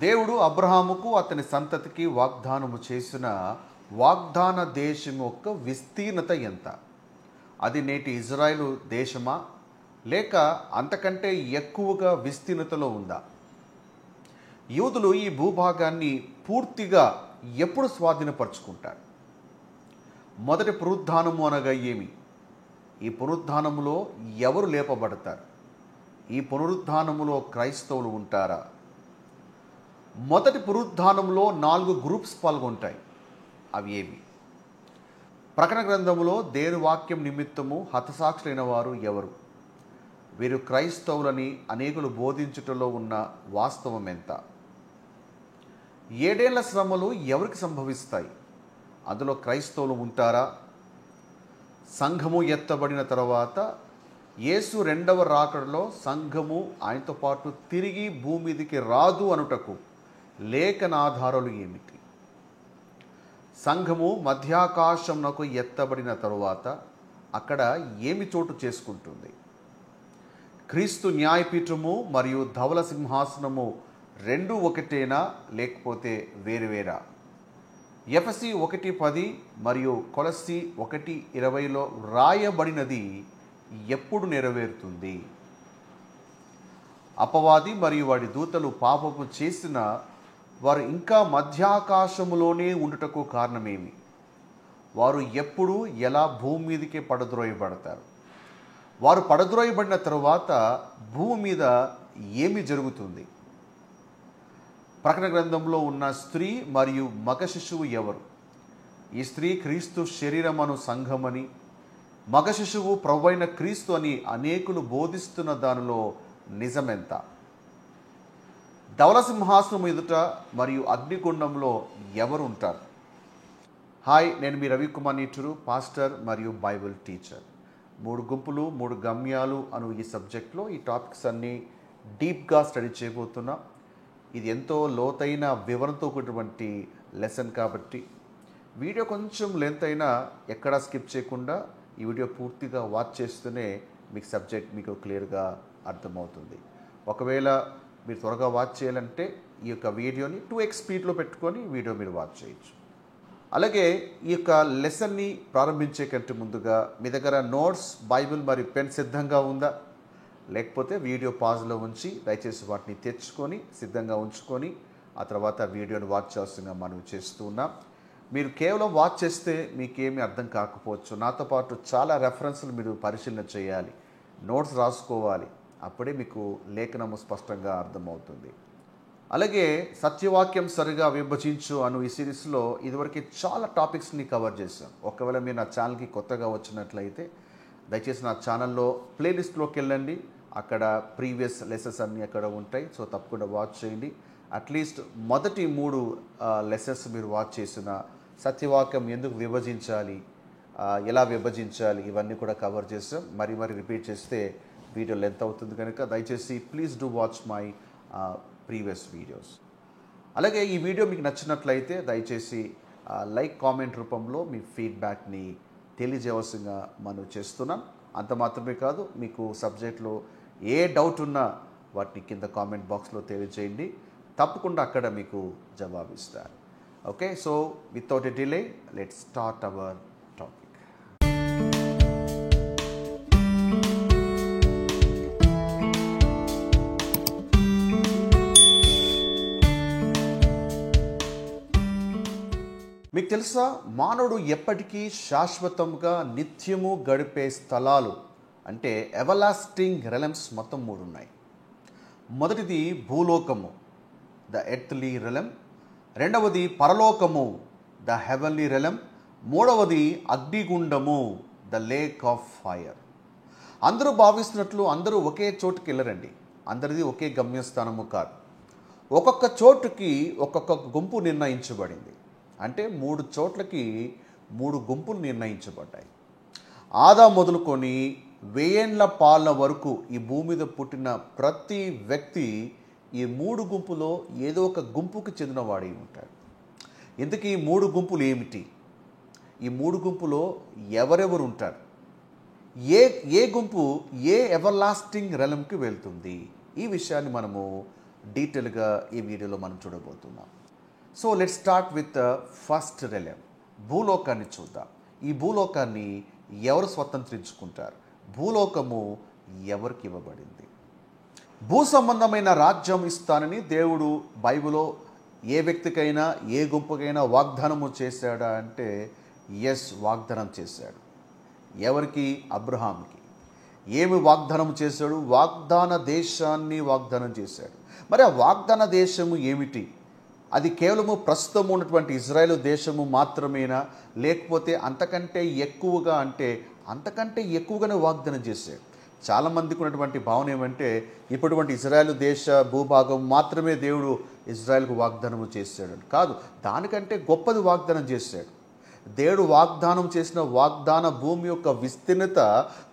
దేవుడు అబ్రహాముకు అతని సంతతికి వాగ్దానము చేసిన వాగ్దాన దేశం యొక్క విస్తీర్ణత ఎంత? అది నేటి ఇజ్రాయెలు దేశమా లేక అంతకంటే ఎక్కువగా విస్తీర్ణతలో ఉందా? యూదులు ఈ భూభాగాన్ని పూర్తిగా ఎప్పుడు స్వాధీనపరుచుకుంటారు? మొదటి పునరుద్ధానము అనగా ఏమి? ఈ పునరుద్ధానములో ఎవరు లేపబడతారు? ఈ పునరుద్ధానములో క్రైస్తవులు ఉంటారా? మొదటి పునరుద్ధానంలో 4 గ్రూప్స్ పాల్గొంటాయి. అవి ఏవి? ప్రకటన గ్రంథములో దేవుని వాక్యం నిమిత్తము హతసాక్షులైన వారు ఎవరు? వీరు క్రైస్తవులని అనేకులు బోధించుటలో ఉన్న వాస్తవం ఎంత? 7 ఏళ్ల శ్రమలు ఎవరికి సంభవిస్తాయి? అందులో క్రైస్తవులు ఉంటారా? సంఘము ఎత్తబడిన తర్వాత యేసు రెండవ రాకడలో సంఘము ఆయనతో పాటు తిరిగి భూమి మీదికి రాదు అనుటకు లేఖనాధారాలు ఏమిటి? సంఘము మధ్యాకాశంనకు ఎత్తబడిన తరువాత అక్కడ ఏమి చోటు చేసుకుంటుంది? క్రీస్తు న్యాయపీఠము మరియు ధవల సింహాసనము రెండు ఒకటేనా లేకపోతే వేరువేరా? ఎఫెసీ 1:10 మరియు కొలస్సీ 1:20లో రాయబడినది ఎప్పుడు నెరవేరుతుంది? అపవాది మరియు వాడి దూతలు పాపము చేసిన వారు ఇంకా మధ్యాకాశములోనే ఉండుటకు కారణమేమి? వారు ఎప్పుడు ఎలా భూమి మీదకే పడద్రోయబడతారు? వారు పడద్రోయబడిన తరువాత భూమి మీద ఏమి జరుగుతుంది? ప్రకటన గ్రంథంలో ఉన్న స్త్రీ మరియు మగ శిశువు ఎవరు? ఈ స్త్రీ క్రీస్తు శరీరమను సంఘమని, మగ శిశువు ప్రభువైన క్రీస్తు అని అనేకులు బోధిస్తున్న దానిలో నిజమెంత? ధవల సింహాసనం ఎదుట మరియు అగ్నిగుండంలో ఎవరు ఉంటారు? హాయ్, నేను మీ రవికుమార్ నీటూరు, పాస్టర్ మరియు బైబిల్ టీచర్. 3 గుంపులు 3 గమ్యాలు అను ఈ సబ్జెక్ట్లో ఈ టాపిక్స్ అన్నీ డీప్గా స్టడీ చేయబోతున్నా. ఇది ఎంతో లోతైన వివరణతో కూడినటువంటి లెసన్ కాబట్టి వీడియో కొంచెం లెంత్ అయినా ఎక్కడా స్కిప్ చేయకుండా ఈ వీడియో పూర్తిగా వాచ్ చేస్తూనే మీకు సబ్జెక్ట్ మీకు క్లియర్గా అర్థమవుతుంది. ఒకవేళ మీరు త్వరగా వాచ్ చేయాలంటే ఈ యొక్క వీడియోని 2x స్పీడ్లో పెట్టుకొని వీడియో మీరు వాచ్ చేయొచ్చు. అలాగే ఈ యొక్క లెసన్ని ప్రారంభించే కంటే ముందుగా మీ దగ్గర నోట్స్, బైబిల్ మరియు పెన్ సిద్ధంగా ఉందా? లేకపోతే వీడియో పాజ్లో ఉంచి దయచేసి వాటిని తెచ్చుకొని సిద్ధంగా ఉంచుకొని ఆ తర్వాత వీడియోని వాచ్ చేయాల్సిందిగా మనం చేస్తూ ఉన్నాం. మీరు కేవలం వాచ్ చేస్తే మీకేమీ అర్థం కాకపోవచ్చు. నాతో పాటు చాలా రెఫరెన్స్లు మీరు పరిశీలన చేయాలి, నోట్స్ రాసుకోవాలి. అప్పుడే మీకు లేఖనము స్పష్టంగా అర్థమవుతుంది. అలాగే సత్యవాక్యం సరిగా విభజించు అను ఈ సిరీస్లో ఇదివరకు చాలా టాపిక్స్ని కవర్ చేశాం. ఒకవేళ మీరు నా ఛానల్కి కొత్తగా వచ్చినట్లయితే దయచేసి నా ఛానల్లో ప్లేలిస్ట్లోకి వెళ్ళండి. అక్కడ ప్రీవియస్ లెసన్స్ అన్నీ అక్కడ ఉంటాయి. సో తప్పకుండా వాచ్ చేయండి. అట్లీస్ట్ మొదటి 3 లెసన్స్ మీరు వాచ్ చేసిన సత్యవాక్యం ఎందుకు విభజించాలి, ఎలా విభజించాలి, ఇవన్నీ కూడా కవర్ చేసాం. మరి రిపీట్ చేస్తే వీడియో లెంత్ అవుతుంది కనుక దయచేసి please do watch my previous videos. అలాగే ఈ వీడియో మీకు నచ్చినట్లయితే దయచేసి లైక్, కామెంట్ రూపంలో మీ ఫీడ్బ్యాక్ని తెలియజేయవలసిందిగా మనం చేస్తున్నాం. అంత మాత్రమే కాదు, మీకు సబ్జెక్ట్లో ఏ డౌట్ ఉన్నా వాటిని కింద కామెంట్ బాక్స్లో తెలియజేయండి. తప్పకుండా అక్కడ మీకు జవాబిస్తారు. Okay, so without a delay let's start our topic. మీకు తెలుసా, మానవుడు ఎప్పటికీ శాశ్వతంగా నిత్యము గడిపే స్థలాలు అంటే ఎవర్లాస్టింగ్ రెలమ్స్ మొత్తం 3 ఉన్నాయి. మొదటిది భూలోకము, ద ఎర్త్లీ రెలమ్. రెండవది పరలోకము, ద హెవెన్లీ రెలమ్. మూడవది అగ్నిగుండము, ద లేక్ ఆఫ్ ఫైర్. అందరూ భావిస్తున్నట్లు అందరూ ఒకే చోటుకి వెళ్ళరండి. అందరిది ఒకే గమ్యస్థానము కాదు. ఒక్కొక్క చోటుకి ఒక్కొక్క గుంపు నిర్ణయించబడింది. అంటే 3 చోట్లకి 3 గుంపులు నిర్ణయించబడ్డాయి. ఆదా మొదలుకొని 1000 ఏళ్ల పాలన వరకు ఈ భూమి మీద పుట్టిన ప్రతి వ్యక్తి ఈ 3 గుంపులో ఏదో ఒక గుంపుకి చెందిన వాడై ఉంటాడు. ఇంతకీ ఈ 3 గుంపులు ఏమిటి? ఈ 3 గుంపులో ఎవరెవరు ఉంటారు? ఏ గుంపు ఏ ఎవర్లాస్టింగ్ రెలమ్కి వెళ్తుంది? ఈ విషయాన్ని మనము డీటెయిల్గా ఈ వీడియోలో మనం చూడబోతున్నాం. So let's start with first realm. భూలోకాన్ని చూద్దాం. ఈ భూలోకాన్ని ఎవరు స్వతంత్రించుకుంటారు? భూలోకము ఎవరికి ఇవ్వబడింది? భూ సంబంధమైన రాజ్యం ఇస్తానని దేవుడు బైబిల్లో ఏ వ్యక్తికైనా ఏ గుంపుకైనా వాగ్దానము చేశాడా అంటే ఎస్, వాగ్దానం చేశాడు. ఎవరికి? అబ్రహాంకి. ఏమి వాగ్దానం చేశాడు? వాగ్దాన దేశాన్ని వాగ్దానం చేశాడు. మరి ఆ వాగ్దాన దేశము ఏమిటి? అది కేవలము ప్రస్తుతం ఉన్నటువంటి ఇజ్రాయెల్ దేశము మాత్రమేనా, లేకపోతే అంతకంటే ఎక్కువగా? అంటే అంతకంటే ఎక్కువగానే వాగ్దానం చేశాడు. చాలామందికి ఉన్నటువంటి భావన ఏమంటే ఇప్పటివంటి ఇజ్రాయెల్ దేశ భూభాగం మాత్రమే దేవుడు ఇజ్రాయెల్కు వాగ్దానం చేశాడు. కాదు, దానికంటే గొప్పది వాగ్దానం చేశాడు. దేవుడు వాగ్దానం చేసిన వాగ్దాన భూమి యొక్క విస్తీర్ణత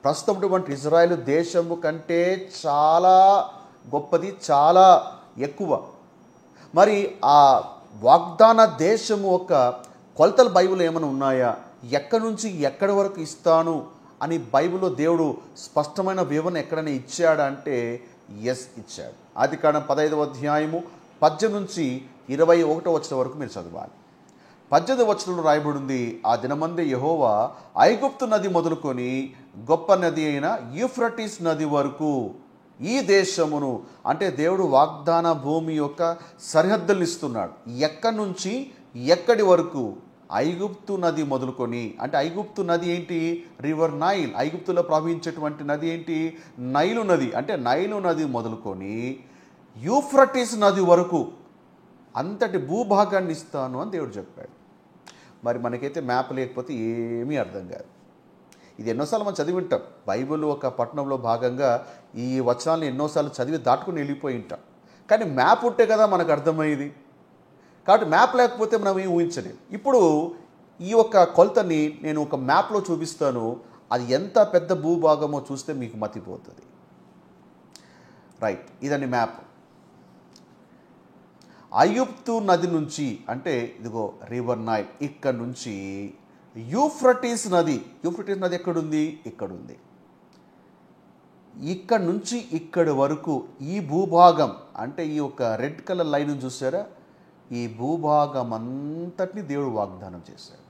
ప్రస్తుతం ఇజ్రాయెల్ దేశము కంటే చాలా గొప్పది, చాలా ఎక్కువ. మరి ఆ వాగ్దాన దేశము యొక్క కొలతలు బైబిల్ ఏమైనా ఉన్నాయా? ఎక్కడి నుంచి ఎక్కడి వరకు ఇస్తాను అని బైబిల్లో దేవుడు స్పష్టమైన వివరణ ఎక్కడైనా ఇచ్చాడా అంటే ఎస్, ఇచ్చాడు. ఆదికాండం 15వ అధ్యాయము 18 నుంచి 21వ వచనం వరకు మీరు చదవాలి. 18వ వచనంలో రాయబడింది, ఆ దినమందే యెహోవా ఐగుప్తు నది మొదలుకొని గొప్ప నది అయిన యూఫ్రటీస్ నది వరకు ఈ దేశమును, అంటే దేవుడు వాగ్దాన భూమి యొక్క సరిహద్దులు ఇస్తున్నాడు. ఎక్కడి నుంచి ఎక్కడి వరకు? ఐగుప్తు నది మొదలుకొని, అంటే ఐగుప్తు నది ఏంటి? River Nile. ఐగుప్తులో ప్రవహించేటువంటి నది ఏంటి? నైలు నది. అంటే నైలు నది మొదలుకొని యూఫ్రటీస్ నది వరకు అంతటి భూభాగాన్ని ఇస్తాను అని దేవుడు చెప్పాడు. మరి మనకైతే మ్యాప్ లేకపోతే ఏమీ అర్థం కాదు. ఇది ఎన్నోసార్లు మనం చదివి ఉంటాం. బైబిల్ ఒక పట్టణంలో భాగంగా ఈ వచనాలను ఎన్నోసార్లు చదివి దాటుకుని వెళ్ళిపోయి ఉంటాం. కానీ మ్యాప్ ఉంటే కదా మనకు అర్థమయ్యేది. కాబట్టి మ్యాప్ లేకపోతే మనం ఏం ఊహించలేము. ఇప్పుడు ఈ యొక్క కొలతని నేను ఒక మ్యాప్లో చూపిస్తాను. అది ఎంత పెద్ద భూభాగమో చూస్తే మీకు మతిపోతుంది. రైట్, ఇదండి మ్యాప్. ఐగుప్తు నది నుంచి, అంటే ఇదిగో రివర్ నైల్, ఇక్కడ నుంచి యూఫ్రటీస్ నది. యూఫ్రటీస్ నది ఎక్కడుంది? ఇక్కడుంది. ఇక్కడ నుంచి ఇక్కడి వరకు ఈ భూభాగం, అంటే ఈ యొక్క రెడ్ కలర్ లైన్ చూసారా? ఈ భూభాగం అంతటిని దేవుడు వాగ్దానం చేశాడు.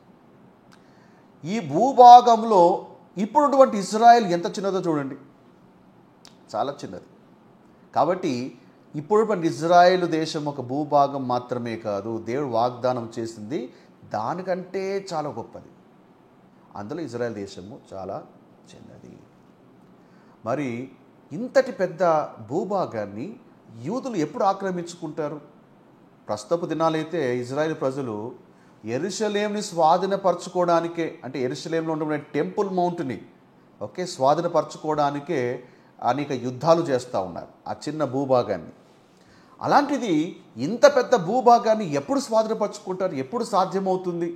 ఈ భూభాగంలో ఇప్పుడున్నటువంటి ఇజ్రాయెల్ ఎంత చిన్నదో చూడండి, చాలా చిన్నది. కాబట్టి ఇప్పుడున్నటువంటి ఇజ్రాయెల్ దేశం ఒక భూభాగం మాత్రమే కాదు, దేవుడు వాగ్దానం చేసింది దానికంటే చాలా గొప్పది. అందులో ఇజ్రాయెల్ దేశము చాలా చిన్నది. మరి ఇంతటి పెద్ద భూభాగాన్ని యూదులు ఎప్పుడు ఆక్రమించుకుంటారు? ప్రస్తుతపు దినాలైతే ఇజ్రాయెల్ ప్రజలు యెరూషలేంని స్వాధీనపరచుకోవడానికే, అంటే యెరూషలేంలో ఉన్న టెంపుల్ మౌంట్ని స్వాధీనపరచుకోవడానికే అనేక యుద్ధాలు చేస్తూ ఉన్నారు ఆ చిన్న భూభాగాన్ని. అలాంటిది ఇంత పెద్ద భూభాగాన్ని ఎప్పుడు స్వాధీనపరచుకుంటారు? ఎప్పుడు సాధ్యమవుతుంది?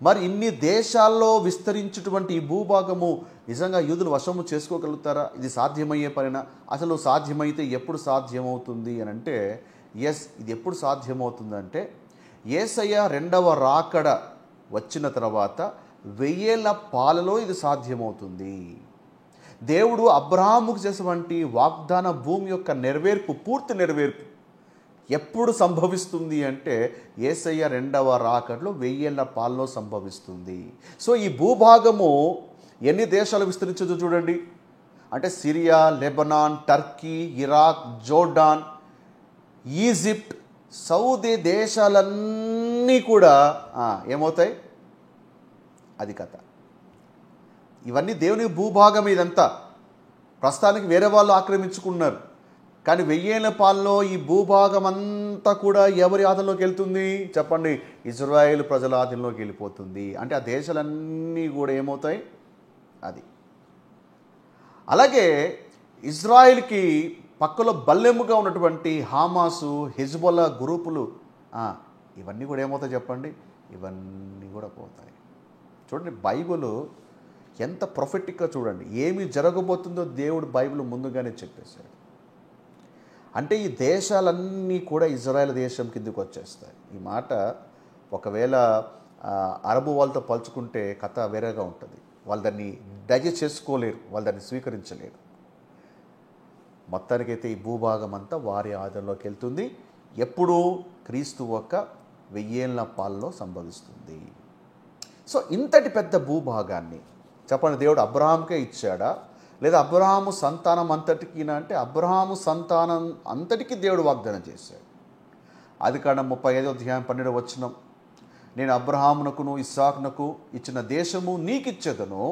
మరి ఇన్ని దేశాల్లో విస్తరించేటువంటి ఈ భూభాగము నిజంగా యూదులు వశము చేసుకోగలుగుతారా? ఇది సాధ్యమయ్యే పనినా? అసలు సాధ్యమైతే ఎప్పుడు సాధ్యమవుతుంది అని అంటే ఎస్, ఇది ఎప్పుడు సాధ్యమవుతుందంటే యేసయ్య రెండవ రాకడ వచ్చిన తర్వాత 1000 పాలలో ఇది సాధ్యమవుతుంది. దేవుడు అబ్రహాముకు చేసినటువంటి వాగ్దాన భూమి యొక్క నెరవేర్పు, పూర్తి నెరవేర్పు ఎప్పుడు సంభవిస్తుంది అంటే యేసయ్య రెండవ రాకడలో 1000 పాలలో సంభవిస్తుంది. సో ఈ భూభాగము ఎన్ని దేశాలు విస్తరించదో చూడండి. అంటే Syria, Lebanon, Turkey, Iraq, Jordan, Egypt, Saudi దేశాలన్నీ కూడా ఏమవుతాయి? అది కథ. ఇవన్నీ దేవుని భూభాగం. ఇదంతా ప్రస్తుతానికి వేరే వాళ్ళు ఆక్రమించుకున్నారు. కానీ 1000 పాలలో ఈ భూభాగం అంతా కూడా ఎవరి ఆధీనంలోకి వెళ్తుంది చెప్పండి? ఇజ్రాయేల్ ప్రజల ఆధీనంలోకి వెళ్ళిపోతుంది. అంటే ఆ దేశాలన్నీ కూడా ఏమవుతాయి? అది. అలాగే ఇజ్రాయిల్కి పక్కలో బల్లెముగా ఉన్నటువంటి హమాసు, హెజ్బొల్లా గ్రూపులు ఇవన్నీ కూడా ఏమవుతాయి చెప్పండి? ఇవన్నీ కూడా పోతాయి. చూడండి, బైబిల్ ఎంత ప్రొఫెటిక్గా చూడండి. ఏమి జరగబోతుందో దేవుడు బైబిల్ ముందుగానే చెప్పేశాడు. అంటే ఈ దేశాలన్నీ కూడా ఇజ్రాయెల్ దేశం కిందకు వచ్చేస్తాయి. ఈ మాట ఒకవేళ అరబు వాళ్ళతో పలుచుకుంటే కథ వేరేగా ఉంటుంది. వాళ్ళు దాన్ని డైజెస్ట్ చేసుకోలేరు, వాళ్ళు దాన్ని స్వీకరించలేరు. మొత్తానికైతే ఈ భూభాగం అంతా వారి ఆధీనంలోకి వెళ్తుంది. ఎప్పుడు? క్రీస్తు ఒక 1000 ఏళ్ల పాలలో సంభవిస్తుంది. సో ఇంతటి పెద్ద భూభాగాన్ని చెప్పండి, దేవుడు అబ్రహాంకే ఇచ్చాడా, లేదా అబ్రహాము సంతానం అంతటికినా అంటే అబ్రహాము సంతానం అంతటికి దేవుడు వాగ్దానం చేశాడు. ఆదికాండం 35:12 నేను అబ్రహామునకును ఇస్సాకునకు ఇచ్చిన దేశము నీకిచ్చేదను,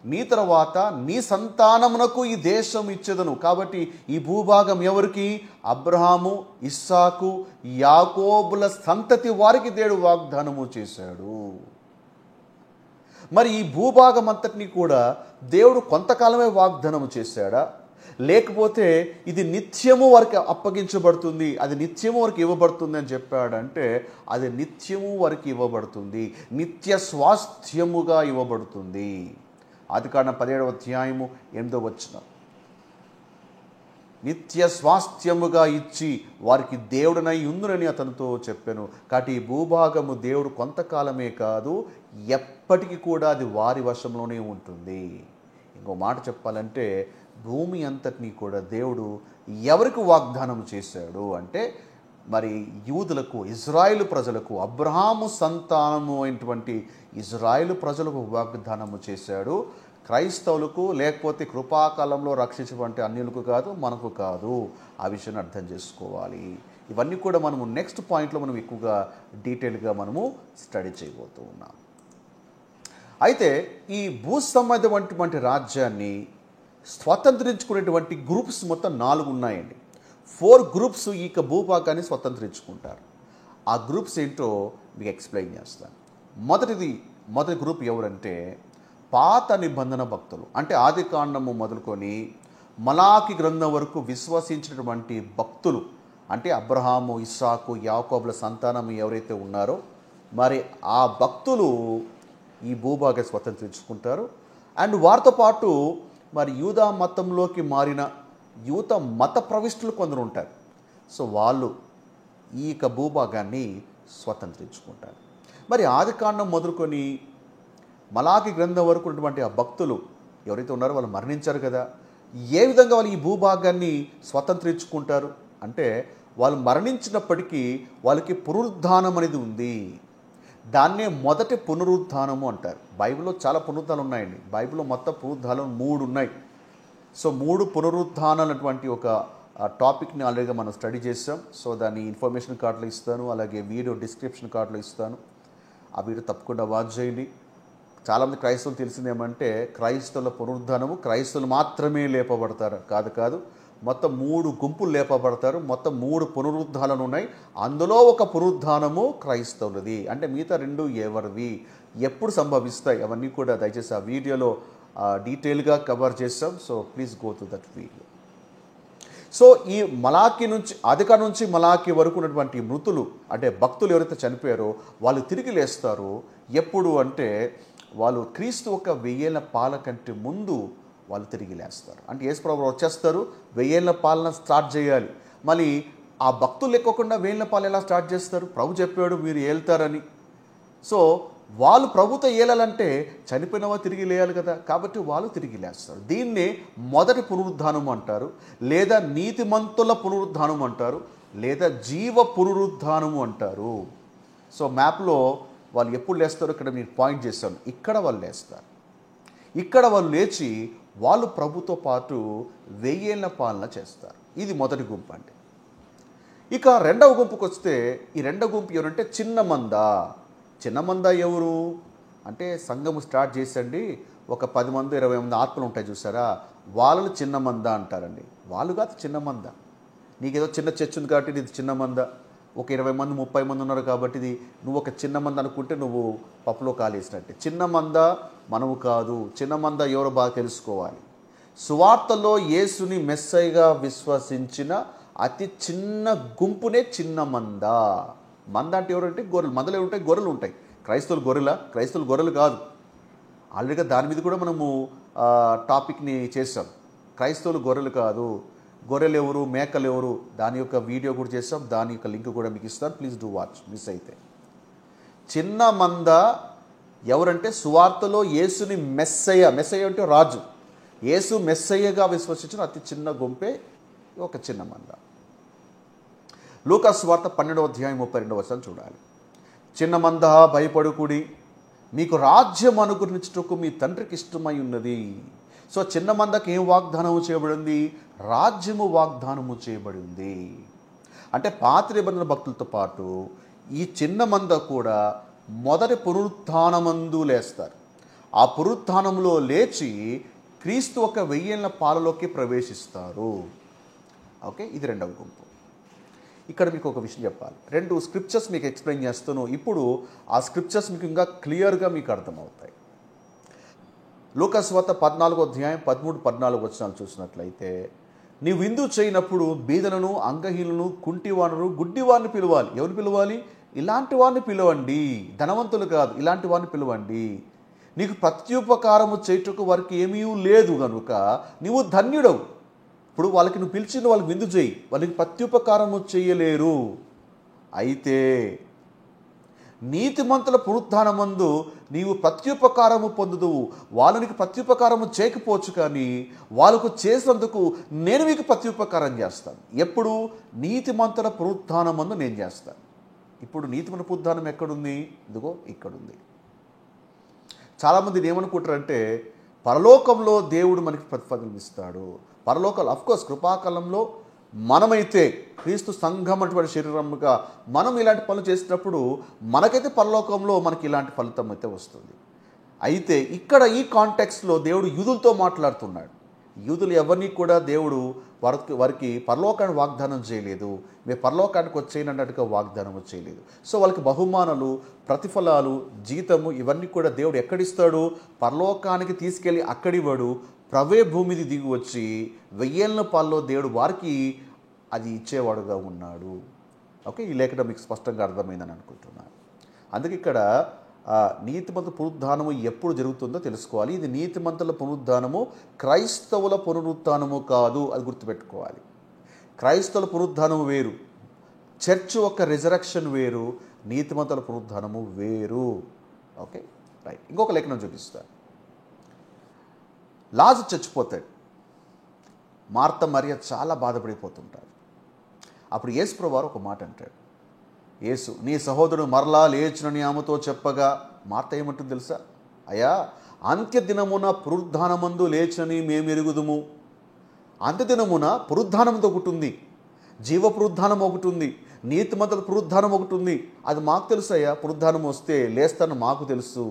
నీ తర్వాత నీ సంతానమునకు ఈ దేశం ఇచ్చేదను. కాబట్టి ఈ భూభాగం ఎవరికి? అబ్రహాము, ఇస్సాకు, యాకోబుల సంతతి వారికి దేవుడు వాగ్దానము చేశాడు. మరి ఈ భూభాగం అంతటినీ కూడా దేవుడు కొంతకాలమే వాగ్దానము చేశాడా, లేకపోతే ఇది నిత్యము వారికి అప్పగించబడుతుంది, అది నిత్యము వారికి ఇవ్వబడుతుంది అని చెప్పాడంటే అది నిత్యము వారికి ఇవ్వబడుతుంది, నిత్య స్వాస్థ్యముగా ఇవ్వబడుతుంది. ఆదికాండం 17:8 నిత్య స్వాస్థ్యముగా ఇచ్చి వారికి దేవుడనై ఉందునని అతనితో చెప్పాను. కాబట్టి ఈ భూభాగము దేవుడు కొంతకాలమే కాదు, ఎప్పటికీ కూడా అది వారి వశంలోనే ఉంటుంది. ఇంకో మాట చెప్పాలంటే భూమి అంతటినీ కూడా దేవుడు ఎవరికి వాగ్దానం చేశాడు అంటే మరి యూదులకు, ఇజ్రాయేలు ప్రజలకు, అబ్రహాము సంతానము అయినటువంటి ఇజ్రాయేలు ప్రజలకు వాగ్దానము చేశాడు. క్రైస్తవులకు లేకపోతే కృపాకాలంలో రక్షించబడే అన్యులకు కాదు, మనకు కాదు. ఆ విషయాన్ని అర్థం చేసుకోవాలి. ఇవన్నీ కూడా మనము నెక్స్ట్ పాయింట్లో మనం ఎక్కువగా డీటెయిల్గా మనము స్టడీ చేయబోతూ ఉన్నాం. అయితే ఈ భూసంబంధమైనటువంటి రాజ్యాన్ని స్వతంత్రించుకునేటువంటి గ్రూప్స్ మొత్తం 4 ఉన్నాయండి. 4 గ్రూప్స్ ఈ భూభాగాన్ని స్వతంత్రించుకుంటారు. ఆ గ్రూప్స్ ఏంటో మీకు ఎక్స్ప్లెయిన్ చేస్తాను. మొదటి గ్రూప్ ఎవరంటే పాత నిబంధన భక్తులు. అంటే ఆదికాండము మొదలుకొని మలాకి గ్రంథం వరకు విశ్వసించినటువంటి భక్తులు. అంటే అబ్రహాము, ఇస్సాకు, యాకోబుల సంతానం ఎవరైతే ఉన్నారో మరి ఆ భక్తులు ఈ భూభాగం స్వతంత్రించుకుంటారు. అండ్ వారితో పాటు మరి యూదా మతంలోకి మారిన యూత మత ప్రవిష్టులు కొందరు ఉంటారు. సో వాళ్ళు ఈ భూభాగాన్ని స్వతంత్రించుకుంటారు. మరి ఆదికాండం మొదలుకొని మలాకి గ్రంథం వరకు ఉన్నటువంటి ఆ భక్తులు ఎవరైతే ఉన్నారో వాళ్ళు మరణించారు కదా. ఏ విధంగా వాళ్ళు ఈ భూభాగాన్ని స్వతంత్రించుకుంటారు అంటే వాళ్ళు మరణించినప్పటికీ వాళ్ళకి పునరుద్ధానం అనేది ఉంది. దాన్నే మొదటి పునరుద్ధానము అంటారు. బైబిల్లో చాలా పునరుద్ధానాలు ఉన్నాయండి. బైబిల్లో మొత్తం పునరుద్ధానాలు 3 ఉన్నాయి. సో 3 పునరుద్ధానాలు అటువంటి ఒక టాపిక్ని ఆల్రెడీగా మనం స్టడీ చేసాం. సో దాన్ని ఇన్ఫర్మేషన్ కార్డులో ఇస్తాను, అలాగే వీడియో డిస్క్రిప్షన్ కార్డులో ఇస్తాను. ఆ వీడియో తప్పకుండా వాచ్ చేయండి. చాలామంది క్రైస్తవులు తెలిసింది ఏమంటే క్రైస్తవుల పునరుద్ధానము క్రైస్తవులు మాత్రమే లేపబడతారు. కాదు, మొత్తం 3 గుంపులు లేపబడతారు. మొత్తం 3 పునరుద్ధానాలు ఉన్నాయి. అందులో ఒక పునరుద్ధానము క్రైస్తవులది. అంటే మిగతా 2 ఎవరివి, ఎప్పుడు సంభవిస్తాయి అవన్నీ కూడా దయచేసి ఆ వీడియోలో డీటెయిల్గా కవర్ చేస్తాం. So please go to that video. So ఈ మలాకి నుంచి ఆదికాండం నుంచి మలాకి వరకు ఉన్నటువంటి మృతులు అంటే భక్తులు ఎవరైతే చనిపోయారో వాళ్ళు తిరిగి లేస్తారు. ఎప్పుడు అంటే వాళ్ళు క్రీస్తు ఒక 1000 ఏళ్ల పాల కంటే ముందు వాళ్ళు తిరిగి లేస్తారు. అంటే యేసు ప్రభువు వచ్చేస్తారు, 1000 ఏళ్ల పాలన స్టార్ట్ చేయాలి. మళ్ళీ ఆ భక్తులు లేకోకుండా 1000 ఏళ్ల పాలన ఎలా స్టార్ట్ చేస్తారు? ప్రభు చెప్పాడు మీరు ఏళ్తారని. సో వాళ్ళు ప్రభుతో ఏలాలంటే చనిపోయిన వాళ్ళు తిరిగి లేయాలి కదా. కాబట్టి వాళ్ళు తిరిగి లేస్తారు. దీన్నే మొదటి పునరుద్ధానం అంటారు, లేదా నీతిమంతుల పునరుద్ధానం అంటారు, లేదా జీవ పునరుద్ధానము అంటారు. సో మ్యాప్లో వాళ్ళు ఎప్పుడు లేస్తారో ఇక్కడ మీరు పాయింట్ చేస్తాను. ఇక్కడ వాళ్ళు లేస్తారు. ఇక్కడ వాళ్ళు లేచి వాళ్ళు ప్రభుతో పాటు 1000 ఏళ్ల పాలన చేస్తారు. ఇది మొదటి గుంపు అండి. ఇక రెండవ గుంపుకి వస్తే ఈ రెండవ గుంపు ఎవరంటే చిన్న మంద ఎవరు అంటే సంఘము స్టార్ట్ చేసండి ఒక 10 మంది 20 మంది ఆత్మలు ఉంటాయి చూసారా, వాళ్ళని చిన్న మంద అంటారండి. వాళ్ళు కాదు చిన్న మంద. నీకేదో చిన్న చర్చ్ ఉంది కాబట్టి ఇది చిన్న మంద, ఒక 20 మంది 30 మంది ఉన్నారు కాబట్టి ఇది నువ్వు ఒక చిన్న మంద అనుకుంటే నువ్వు పప్పులో కాలేసినట్టే. చిన్న మంద మనము కాదు. చిన్న మంద ఎవరో బాగా తెలుసుకోవాలి. సువార్తలో యేసుని మెస్సైగా విశ్వసించిన అతి చిన్న గుంపునే చిన్న మంద. మంద అంటే ఎవరంటే గొర్రెలు. మందలు ఉంటాయి, గొర్రెలు ఉంటాయి. క్రైస్తవులు గొర్రెలు కాదు. ఆల్రెడీగా దాని మీద కూడా మనము టాపిక్ని చేసాం. క్రైస్తవులు గొర్రెలు కాదు. గొర్రెలు ఎవరు, మేకలు ఎవరు, దాని యొక్క వీడియో కూడా చేస్తాం. దాని యొక్క లింక్ కూడా మీకు ఇస్తాను. ప్లీజ్ డూ వాచ్ మిస్ అయితే. చిన్న మంద ఎవరంటే సువార్తలో యేసుని మెస్సయ్య అంటే రాజు, యేసు మెస్సయ్యగా విశ్వసించిన అతి చిన్న గుంపే ఒక చిన్న మంద. లూకా సువార్త 12వ అధ్యాయం 32వ వచనం చూడాలి. చిన్న మంద భయపడుకుడి, మీకు రాజ్యం అనుగ్రహించుటకు మీ తండ్రికి ఇష్టమై ఉన్నది. సో చిన్న మందకి ఏం వాగ్దానము చేయబడింది? రాజ్యము వాగ్దానము చేయబడి ఉంది. అంటే పాత నిబంధన భక్తులతో పాటు ఈ చిన్న మంద కూడా మొదటి పునరుత్థానమందు లేస్తారు. ఆ పునరుత్థానంలో లేచి క్రీస్తు ఒక 1000 ఏళ్ల పాలలోకి ప్రవేశిస్తారు. ఓకే, ఇది రెండవ గుంపు. ఇక్కడ మీకు ఒక విషయం చెప్పాలి. 2 స్క్రిప్చర్స్ మీకు ఎక్స్ప్లెయిన్ చేస్తాను. ఇప్పుడు ఆ స్క్రిప్చర్స్ మీకు ఇంకా క్లియర్గా మీకు అర్థమవుతాయి. లూకా సువార్త 14వ అధ్యాయం 13-14 వచనాలు చూసినట్లయితే, నీ విందు చేయనప్పుడు బీదలను, అంగహీనులను, కుంటివారును, గుడ్డివారిని పిలవాలి. ఎవరు పిలవాలి? ఇలాంటి వారిని పిలవండి. ధనవంతులు కాదు, ఇలాంటి వారిని పిలవండి. నీకు ప్రత్యుపకారము చేయుటకు వారికి ఏమీ లేదు కనుక నీవు ధన్యుడవు. ఇప్పుడు వాళ్ళకి నువ్వు పిలిచిన వాళ్ళకి విందు చేయి, వాళ్ళకి ప్రత్యుపకారము చేయలేరు. అయితే నీతిమంతుల పునరుత్థానమందు నీవు ప్రత్యుపకారము పొందుదువు. వాళ్ళనికి ప్రత్యుపకారము చేయకపోవచ్చు, కానీ వాళ్ళకు చేసినందుకు నేను మీకు ప్రత్యుపకారం చేస్తాను. ఎప్పుడు? నీతిమంతుల పునరుత్థానమందు నేను చేస్తాను. ఇప్పుడు నీతిమంతుల పునరుత్థానం ఎక్కడుంది? ఇదిగో ఇక్కడుంది. చాలామంది ఏమనుకుంటారంటే పరలోకంలో దేవుడు మనకి ప్రతిఫలం ఇస్తాడు. పరలోకంలో అఫ్కోర్స్ కృపాకాలంలో మనమైతే క్రీస్తు సంఘం అటువంటి శరీరముగా మనం ఇలాంటి పనులు చేసినప్పుడు మనకైతే పరలోకంలో మనకి ఇలాంటి ఫలితం అయితే వస్తుంది. అయితే ఇక్కడ ఈ కాంటెక్స్ట్లో దేవుడు యూదులతో మాట్లాడుతున్నాడు. యూదులు ఎవరిని కూడా దేవుడు వారికి పరలోకాన్ని వాగ్దానం చేయలేదు. మేము పరలోకానికి వచ్చేయనట్టుగా వాగ్దానం చేయలేదు. సో వాళ్ళకి బహుమానాలు, ప్రతిఫలాలు, జీతము ఇవన్నీ కూడా దేవుడు ఎక్కడిస్తాడు? పరలోకానికి తీసుకెళ్ళి అక్కడివాడు ప్రవే భూమిది దిగి వచ్చి 1000 ఏళ్ల పాలలో దేవుడు వారికి అది ఇచ్చేవాడుగా ఉన్నాడు. ఓకే, ఈ లేఖనం మీకు స్పష్టంగా అర్థమైందని అనుకుంటున్నాను. అందుకే ఇక్కడ నీతిమంతుల పునరుద్ధానము ఎప్పుడు జరుగుతుందో తెలుసుకోవాలి. ఇది నీతిమంతుల పునరుద్ధానము, క్రైస్తవుల పునరుత్థానము కాదు, అది గుర్తుపెట్టుకోవాలి. క్రైస్తవుల పునరుద్ధానము వేరు, చర్చ్ యొక్క రిజరక్షన్ వేరు, నీతిమంతుల పునరుద్ధానము వేరు. Okay, right. ఇంకొక లేఖనం చూపిస్తాను. లాజరు చచ్చిపోతాడు. మార్త మరియ చాలా బాధపడిపోతుంటారు. అప్పుడు యేసు ప్రభువారు ఒక మాట అంటాడు. యేసు, నీ సహోదరుడు మరలా లేచునని ఆమెతో చెప్పగా మార్త ఏమంటుంది తెలుసా? అయ్యా, అంత్యదినమున పునరుద్ధానమందు లేచునని మేము ఎరుగుదుము. అంత్యదినమున పునరుద్ధానంతో ఒకటి ఉంది, జీవ పునరుద్ధానం ఒకటి ఉంది, నీతిమంతుల పునరుద్ధానం ఒకటి ఉంది. అది మాకు తెలుసు అయ్యా, పునరుద్ధానం వస్తే లేస్తాను మాకు తెలుసు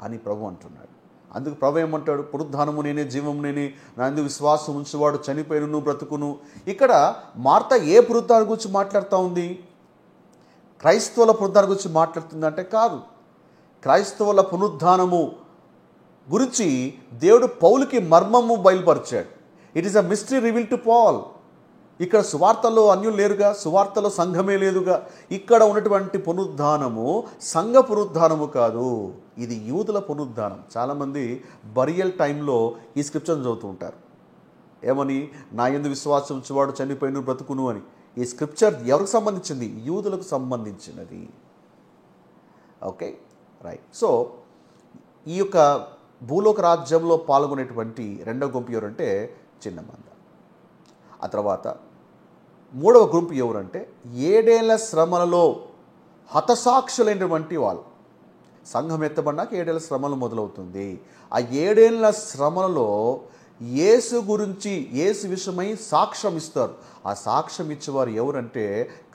అని ప్రభు అంటున్నాడు. అందుకు ప్రభు ఏమంటాడు? పునరుద్ధానము నేనే, జీవము నేనే, నా యందు విశ్వాసం ఉంచువాడు చనిపోయినను బ్రతుకును. ఇక్కడ మార్త ఏ పునరుద్ధానం గురించి మాట్లాడుతూ ఉంది? క్రైస్తవుల పునరుద్ధానం గురించి మాట్లాడుతుందంటే కాదు. క్రైస్తవుల పునరుద్ధానము గురించి దేవుడు పౌలుకి మర్మము బయలుపరిచాడు. It is a mystery reveal to Paul. ఇక్కడ సువార్తలో అన్యులు లేరుగా, సువార్తలో సంఘమే లేదుగా. ఇక్కడ ఉన్నటువంటి పునరుద్ధానము సంఘ పునరుద్ధానము కాదు, ఇది యూదుల పునరుద్ధానం. చాలామంది బరియల్ టైంలో ఈ స్క్రిప్చర్ చదువుతూ ఉంటారు. ఏమని? నా యందు విశ్వాసం ఉంచువాడు చనిపోయిన బ్రతుకును అని. ఈ స్క్రిప్చర్ ఎవరికి సంబంధించింది? యూదులకు సంబంధించినది. Okay, right. సో ఈ యొక్క భూలోక రాజ్యంలో పాల్గొనేటువంటి రెండవ గుంపు ఎవరంటే చిన్న మంద. ఆ తర్వాత మూడవ గుంపు ఎవరంటే 7 ఏళ్ల శ్రమలలో హతసాక్షులైనటువంటి వాళ్ళు. సంఘం ఎత్తబడినాక 7 ఏళ్ల శ్రమలు మొదలవుతుంది. ఆ 7 ఏళ్ల శ్రమలలో యేసు గురించి, యేసు విషయమై సాక్ష్యం ఇస్తారు. ఆ సాక్ష్యం ఇచ్చేవారు ఎవరంటే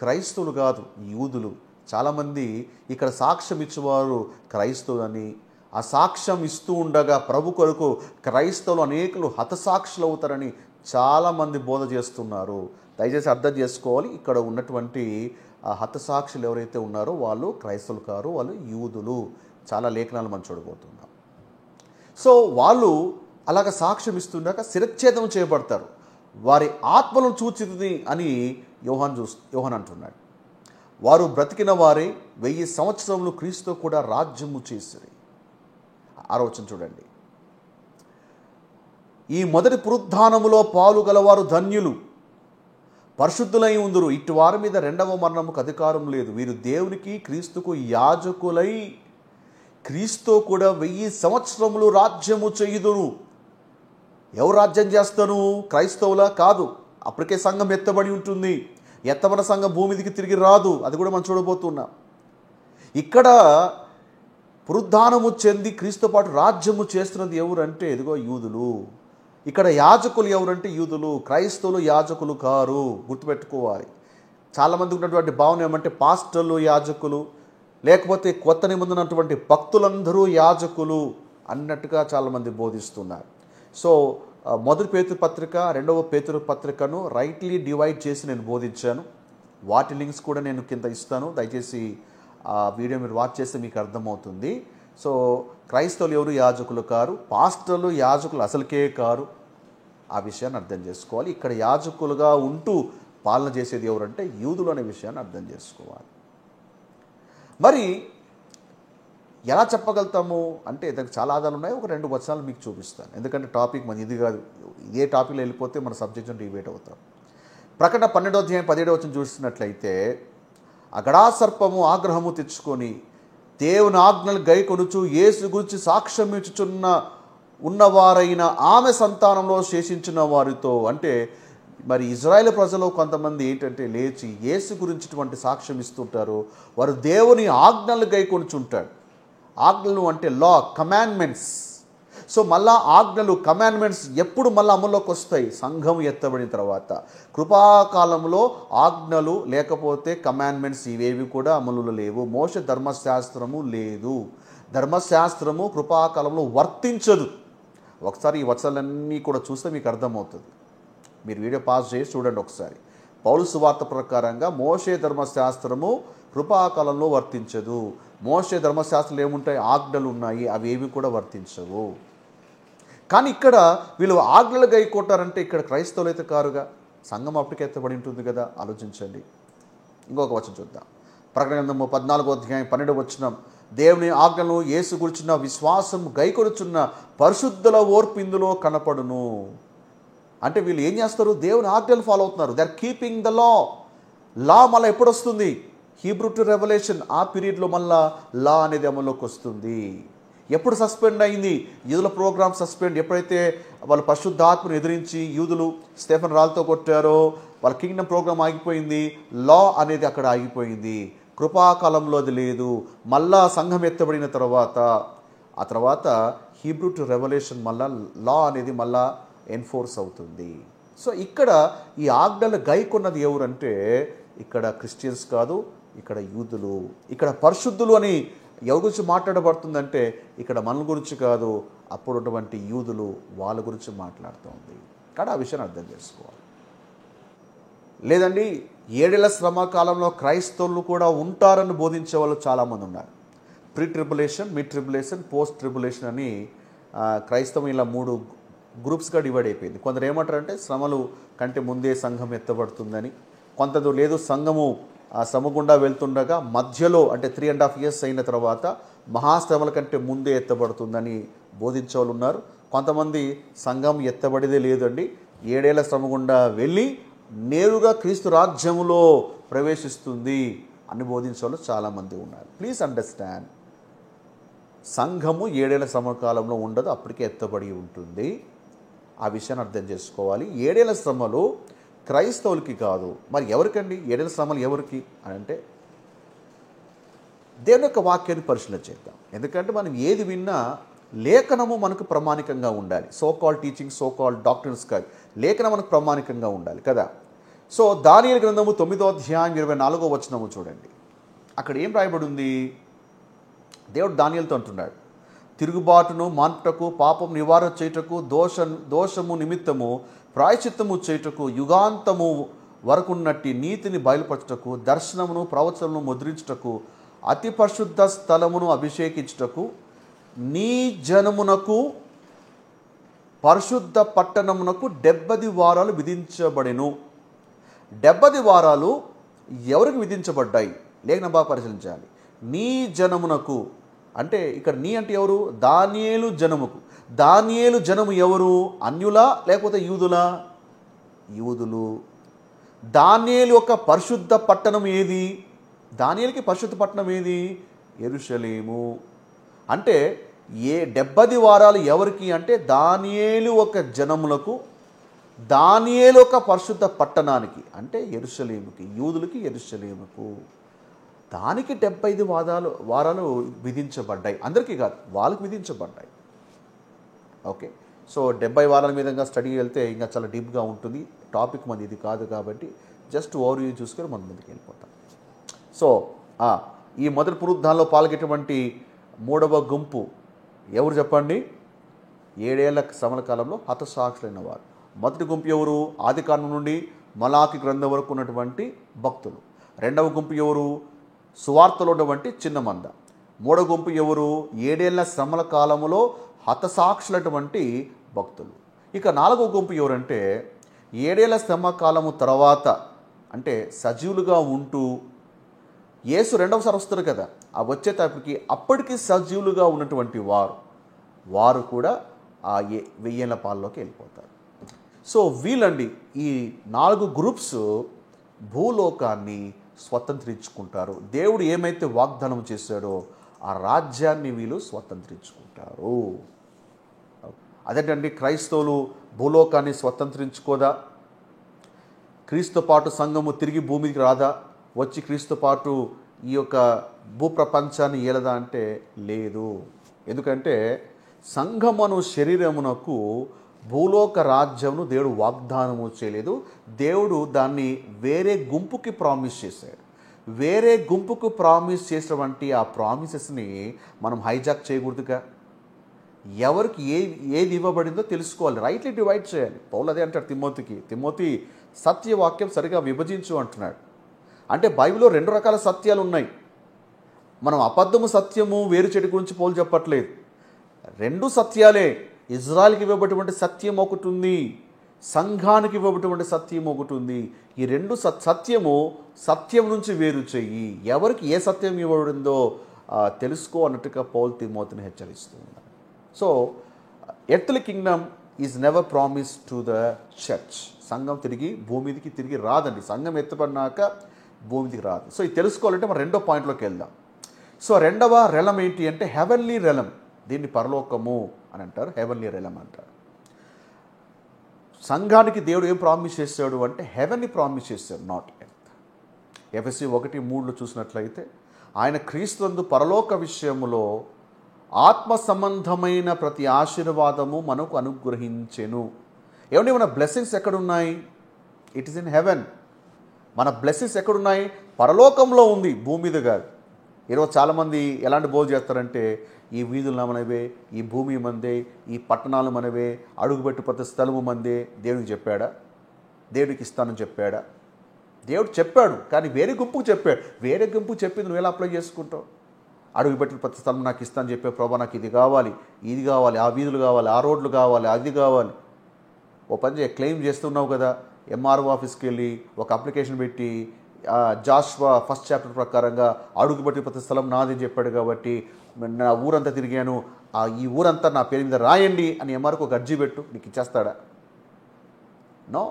క్రైస్తవులు కాదు, యూదులు. చాలామంది ఇక్కడ సాక్ష్యం ఇచ్చేవారు క్రైస్తవులని, ఆ సాక్ష్యం ఇస్తూ ఉండగా ప్రభు కొరకు క్రైస్తవులు అనేకులు హతసాక్షులు అవుతారని చాలామంది బోధ చేస్తున్నారు. దయచేసి అర్థం చేసుకోవాలి. ఇక్కడ ఉన్నటువంటి హతసాక్షులు ఎవరైతే ఉన్నారో వాళ్ళు క్రైస్తవులు కారు, వాళ్ళు యూదులు. చాలా లేఖనాలు మనం చూడబోతున్నాం. సో వాళ్ళు అలాగ సాక్ష్యం ఇస్తుండగా శిరచ్ఛేదం చేయబడతారు. వారి ఆత్మలను చూచిది అని యోహాన్ అంటున్నాడు. వారు బ్రతికిన వారే 1000 సంవత్సరములు క్రీస్తు కూడా రాజ్యము చేసిరి. ఆలోచన చూడండి. ఈ మొదటి పునరుద్ధానములో పాలు గలవారు ధన్యులు, పరిశుద్ధులై ఉందురు. ఇటు వారి మీద రెండవ మరణముకు అధికారం లేదు. వీరు దేవునికి క్రీస్తుకు యాజకులై క్రీస్తు కూడా 1000 సంవత్సరములు రాజ్యము చేయుదురు. ఎవరు రాజ్యం చేస్తాను? క్రైస్తవులా? కాదు, అప్పటికే సంఘం ఎత్తబడి ఉంటుంది. ఎత్తబడిన సంఘం భూమి మీదకి తిరిగి రాదు. అది కూడా మనం చూడబోతున్నాం. ఇక్కడ పునరుద్ధానము చెంది క్రీస్తు పాటు రాజ్యము చేస్తున్నది ఎవరంటే ఇదిగో యూదులు. ఇక్కడ యాజకులు ఎవరంటే యూదులు. క్రైస్తవులు యాజకులు కారు, గుర్తుపెట్టుకోవాలి. చాలామంది ఉన్నటువంటి భావన ఏమంటే పాస్టర్లు యాజకులు, లేకపోతే కొత్త నిబంధన ఉన్నటువంటి భక్తులందరూ యాజకులు అన్నట్టుగా చాలామంది బోధిస్తున్నారు. సో మొదటి పేతురు పత్రిక, రెండవ పేతురు పత్రికను రైట్లీ డివైడ్ చేసి నేను బోధించాను. వాటి లింక్స్ కూడా నేను కింద ఇస్తాను. దయచేసి ఆ వీడియో మీరు వాచ్ చేస్తే మీకు అర్థమవుతుంది. సో క్రైస్తవులు ఎవరు యాజకులు కారు, పాస్టర్లు యాజకులు అసలుకే కారు. ఆ విషయాన్ని అర్థం చేసుకోవాలి. ఇక్కడ యాజకులుగా ఉంటూ పాలన చేసేది ఎవరంటే యూదులు అనే విషయాన్ని అర్థం చేసుకోవాలి. మరి ఎలా చెప్పగలుగుతాము అంటే దానికి చాలా ఆధారాలు ఉన్నాయి. ఒక 2 వచనాలు మీకు చూపిస్తాను. ఎందుకంటే టాపిక్ మన ఇది కాదు. ఇదే టాపిక్లో వెళ్ళిపోతే మన సబ్జెక్ట్ డిబేట్ అవుతాం. ప్రకటన 12వ అధ్యాయం 17వ వచనం చూసినట్లయితే, అగడా సర్పము ఆగ్రహము తెచ్చుకొని దేవుని ఆజ్ఞలు గైకొనుచు యేసు గురించి సాక్ష్యం ఇచ్చుచున్న ఉన్నవారైన ఆమె సంతానంలో శేషించిన వారితో, అంటే మరి ఇజ్రాయేల్ ప్రజలు కొంతమంది ఏంటంటే లేచి యేసు గురించిటువంటి సాక్ష్యం ఇస్తుంటారు. వారు దేవుని ఆజ్ఞలు గైకొనుచుంటాడు. ఆజ్ఞలు అంటే లా, కమాండ్మెంట్స్. సో మళ్ళా ఆజ్ఞలు, కమాండ్మెంట్స్ ఎప్పుడు మళ్ళీ అమల్లోకి వస్తాయి? సంఘం ఎత్తబడిన తర్వాత. కృపాకాలంలో ఆజ్ఞలు లేకపోతే కమాండ్మెంట్స్ ఇవేవి కూడా అమలులో లేవు. మోషే ధర్మశాస్త్రము లేదు. ధర్మశాస్త్రము కృపాకాలంలో వర్తించదు. ఒకసారి ఈ వచనాలన్నీ కూడా చూస్తే మీకు అర్థమవుతుంది. మీరు వీడియో పాస్ చేసి చూడండి ఒకసారి. పౌలు సువార్త ప్రకారంగా మోషే ధర్మశాస్త్రము కృపాకాలంలో వర్తించదు. మోషే ధర్మశాస్త్రాలు ఏముంటాయి? ఆజ్ఞలు ఉన్నాయి, అవి ఏవి కూడా వర్తించవు. కానీ ఇక్కడ వీళ్ళు ఆజ్ఞలు గైకొట్టారంటే ఇక్కడ క్రైస్తవులు అయితే కారుగా, సంఘం అప్పటికే ఎత్తబడి ఉంటుంది కదా. ఆలోచించండి. ఇంకొక వచనం చూద్దాం. ప్రకటన గ్రంథము 14వ అధ్యాయం 12వ వచనం, దేవుని ఆజ్ఞలను యేసు గురించిన విశ్వాసం గైకొనుచున్న పరిశుద్ధుల ఓర్పు ఇందులో కనపడును. అంటే వీళ్ళు ఏం చేస్తారు? దేవుని ఆజ్ఞలు ఫాలో అవుతున్నారు. They are keeping the law. Law మళ్ళీ ఎప్పుడు వస్తుంది? హీబ్రూ టు రెవల్యూషన్, ఆ పీరియడ్లో మళ్ళా లా అనేది అమల్లోకి వస్తుంది. ఎప్పుడు సస్పెండ్ అయింది? యూదుల ప్రోగ్రామ్ సస్పెండ్. ఎప్పుడైతే వాళ్ళు పరిశుద్ధాత్మను ఎదిరించి యూదులు స్టెఫెన్ రాళ్ళతో కొట్టారో వాళ్ళ కింగ్డమ్ ప్రోగ్రామ్ ఆగిపోయింది. లా అనేది అక్కడ ఆగిపోయింది. కృపాకాలంలో అది లేదు. మళ్ళా సంఘం ఎత్తబడిన తర్వాత, ఆ తర్వాత హీబ్రూ టు రెవల్యూషన్ మళ్ళా లా అనేది మళ్ళా ఎన్ఫోర్స్ అవుతుంది. సో ఇక్కడ ఈ ఆజ్ఞలు గైకొన్నది ఎవరంటే ఇక్కడ క్రిస్టియన్స్ కాదు, ఇక్కడ యూదులు. ఇక్కడ పరిశుద్ధులు అని ఎవరి గురించి మాట్లాడబడుతుందంటే ఇక్కడ మన గురించి కాదు, అప్పుడున్నటువంటి యూదులు వాళ్ళ గురించి మాట్లాడుతుంది. కానీ ఆ విషయాన్ని అర్థం చేసుకోవాలి. లేదండి 7 ఏళ్ల శ్రమ కాలంలో క్రైస్తవులు కూడా ఉంటారని బోధించే వాళ్ళు చాలామంది ఉన్నారు. Pre tribulation, mid tribulation, post tribulation అని క్రైస్తవం ఇలా 3 గ్రూప్స్గా డివైడ్ అయిపోయింది. కొందరు ఏమంటారంటే శ్రమలు కంటే ముందే సంఘం ఎత్తబడుతుందని, కొందరు లేదు సంఘము శ్రమ గుండా వెళ్తుండగా మధ్యలో అంటే 3.5 years అయిన తర్వాత మహాశ్రమల కంటే ముందే ఎత్తబడుతుందని బోధించే వాళ్ళు ఉన్నారు. కొంతమంది సంఘం ఎత్తబడిదే లేదండి, 7 ఏళ్ల శ్రమ గుండా వెళ్ళి నేరుగా క్రీస్తు రాజ్యములో ప్రవేశిస్తుంది అని బోధించే వాళ్ళు చాలామంది ఉన్నారు. ప్లీజ్ అండర్స్టాండ్, సంఘము 7 ఏళ్ల శ్రమకాలంలో ఉండదు, అప్పటికే ఎత్తబడి ఉంటుంది. ఆ విషయాన్ని అర్థం చేసుకోవాలి. 7 ఏళ్ల శ్రమలు క్రైస్తవులకి కాదు. మరి ఎవరికండి 7 ఏళ్ల శ్రమలు? ఎవరికి అని అంటే దేవుని యొక్క వాక్యాన్ని పరిశీలన చేద్దాం. ఎందుకంటే మనం ఏది విన్నా లేఖనము మనకు ప్రామాణికంగా ఉండాలి. So call teaching, so call doctors కాదు, లేఖనం మనకు ప్రామాణికంగా ఉండాలి కదా. సో దానియేలు గ్రంథము 9వ అధ్యాయం 24వ వచనము చూడండి. అక్కడ ఏం రాయబడి ఉంది? దేవుడు దానియేలుతో అంటున్నాడు, తిరుగుబాటును మాన్పుటకు, పాపం నివారణ చేయుటకు, దోషము నిమిత్తము ప్రాయశ్చిత్తము చేయుటకు, యుగాంతము వరకున్నట్టి నీతిని బయలుపరచుటకు, దర్శనమును ప్రవచనమును ముద్రించుటకు, అతి పరిశుద్ధ స్థలమును అభిషేకించుటకు, నీ జనమునకు పరిశుద్ధ పట్టణమునకు 70 వారాలు విధించబడెను. 70 వారాలు ఎవరికి విధించబడ్డాయి? లేఖనం బాగా పరిశీలించాలి. నీ జనమునకు అంటే ఇక్కడ నీ అంటే ఎవరు? దానియేలు జనముకు. దానియేలు జనము ఎవరు? అన్యులా లేకపోతే యూదులా? యూదులు. దానియేలు యొక్క పరిశుద్ధ పట్టణం ఏది? దానియేలుకి పరిశుద్ధ పట్టణం ఏది? యెరూషలేము. అంటే 70 వారాలు ఎవరికి అంటే దానియేలు ఒక జనములకు, దానియేలు ఒక పరిశుద్ధ పట్టణానికి, అంటే యెరూషలేముకి, యూదులకి యెరూషలేముకు, దానికి 75 వారాలు విధించబడ్డాయి. అందరికీ కాదు, వాళ్ళకి విధించబడ్డాయి. ఓకే, సో 70 వారాల మీదంగా స్టడీ వెళ్తే ఇంకా చాలా డీప్గా ఉంటుంది. టాపిక్ మనది ఇది కాదు కాబట్టి జస్ట్ ఓవర్ వ్యూ చూసుకొని మనం ముందుకు వెళ్ళిపోతాం. సో ఈ మొదటి పునరుద్ధానంలో పాల్గొనేటువంటి మూడవ గుంపు ఎవరు చెప్పండి? 7 ఏళ్ల శ్రమల కాలంలో హతసాక్షులైన వారు. మొదటి గుంపు ఎవరు? ఆదికాండం నుండి మలాకి గ్రంథం వరకు ఉన్నటువంటి భక్తులు. రెండవ గుంపు ఎవరు? సువార్తలో ఉన్నటువంటి చిన్న మంద. మూడవ గుంపు ఎవరు? 7 ఏళ్ల శ్రమల కాలంలో హతసాక్షులటువంటి భక్తులు. ఇక నాలుగవ గుంపు ఎవరంటే 7 ఏళ్ల శ్రమ కాలము తర్వాత, అంటే సజీవులుగా ఉంటూ యేసు రెండవసారి వస్తారు కదా, ఆ వచ్చేటప్పటికి అప్పటికి సజీవులుగా ఉన్నటువంటి వారు కూడా ఆ 1000 ఏళ్ల పాలలోకి వెళ్ళిపోతారు. సో వీళ్ళండి, ఈ 4 గ్రూప్స్ భూలోకాన్ని స్వతంత్రించుకుంటారు. దేవుడు ఏమైతే వాగ్దానం చేశాడో ఆ రాజ్యాన్ని వీళ్ళు స్వతంత్రించుకుంటారు. అదేంటండి, క్రైస్తవులు భూలోకాన్ని స్వతంత్రించుకోదా? క్రీస్తు పాటు సంఘము తిరిగి భూమికి రాదా? వచ్చి క్రీస్తు పాటు ఈ యొక్క భూప్రపంచాన్ని ఏలదా అంటే లేదు. ఎందుకంటే సంఘమును శరీరమునకు భూలోక రాజ్యమును దేవుడు వాగ్దానము చేయలేదు. దేవుడు దాన్ని వేరే గుంపుకి ప్రామిస్ చేశాడు. వేరే గుంపుకు ప్రామిస్ చేసినటువంటి ఆ ప్రామిసెస్ని మనం హైజాక్ చేయకూడదుగా. ఎవరికి ఏది ఇవ్వబడిందో తెలుసుకోవాలి, రైట్లీ డివైడ్ చేయాలి. పౌలు అదే అంటాడు తిమోతి సత్యవాక్యం సరిగా విభజించు అంటున్నాడు. అంటే బైబిల్లో 2 రకాల సత్యాలు ఉన్నాయి. మనం అబద్ధము సత్యము వేరు చెడు గురించి పౌలు చెప్పట్లేదు. 2 సత్యాలే. ఇజ్రాయెల్కి ఇవ్వబడినటువంటి సత్యం ఒకటి ఉంది, సంఘానికి ఇవ్వబడినటువంటి సత్యం ఒకటి ఉంది. ఈ 2 సత్యం నుంచి వేరు చెయ్యి. ఎవరికి ఏ సత్యం ఇవ్వబడిందో తెలుసుకో అన్నట్టుగా పౌలు తిమోతిని హెచ్చరిస్తూ ఉన్నాడు. So earthly Kingdom is never promise to the church. సంఘం భూమికి రాదండి. సంఘం ఎత్తపడినాక భూమికి రాదు. సో ఇది తెలుసుకోవాలంటే మనం రెండో పాయింట్లోకి వెళ్దాం. సో రెండవ రెలం ఏంటి అంటే హెవెన్లీ రెలం. దీన్ని పరలోకము అని అంటారు, హెవెన్లీ రెలం అంటారు. సంఘానికి దేవుడు ఏం ప్రామిస్ చేశాడు అంటే హెవెన్ని ప్రామిస్ చేశాడు, నాట్ ఎర్త్. ఎఫెసీ 1:3 చూసినట్లయితే ఆయన క్రీస్తునందు పరలోక విషయములో ఆత్మ సంబంధమైన ప్రతి ఆశీర్వాదము మనకు అనుగ్రహించెను. ఏమంటే మన బ్లెస్సింగ్స్ ఎక్కడున్నాయి? It is in heaven. మన బ్లెస్సింగ్స్ ఎక్కడున్నాయి? పరలోకంలో ఉంది, భూమి మీద కాదు. ఈరోజు చాలామంది ఎలాంటి బోధ చేస్తారంటే ఈ వీధులు మనవే, ఈ భూమి మందే, ఈ పట్టణాలు మనవే, అడుగుపెట్టు ప్రతి స్థలము మందే. దేవునికి చెప్పాడా? దేవుడికి ఇస్తానని చెప్పాడా? దేవుడు చెప్పాడు, కానీ వేరే గుంపుకు చెప్పాడు. వేరే గుంపుకు చెప్పింది నువ్వు ఎలా అప్లై చేసుకుంటావు? అడుగుపెట్టిన ప్రతి స్థలం నాకు ఇస్తానని చెప్పే, ప్రభా నాకు ఇది కావాలి, ఆ వీధులు కావాలి, ఆ రోడ్లు కావాలి, అది కావాలి. ఓ పని క్లెయిమ్ చేస్తున్నావు కదా, ఎంఆర్ఓ ఆఫీస్కి వెళ్ళి ఒక అప్లికేషన్ పెట్టి జాషువా 1st చాప్టర్ ప్రకారంగా అడుగుపెట్టి ప్రతి స్థలం నాది అని చెప్పాడు కాబట్టి నా ఊరంతా తిరిగాను, ఈ ఊరంతా నా పేరు మీద రాయండి అని ఎంఆర్ఓకి ఒక అర్జీ పెట్టు, నీకు ఇచ్చేస్తాడా? నో.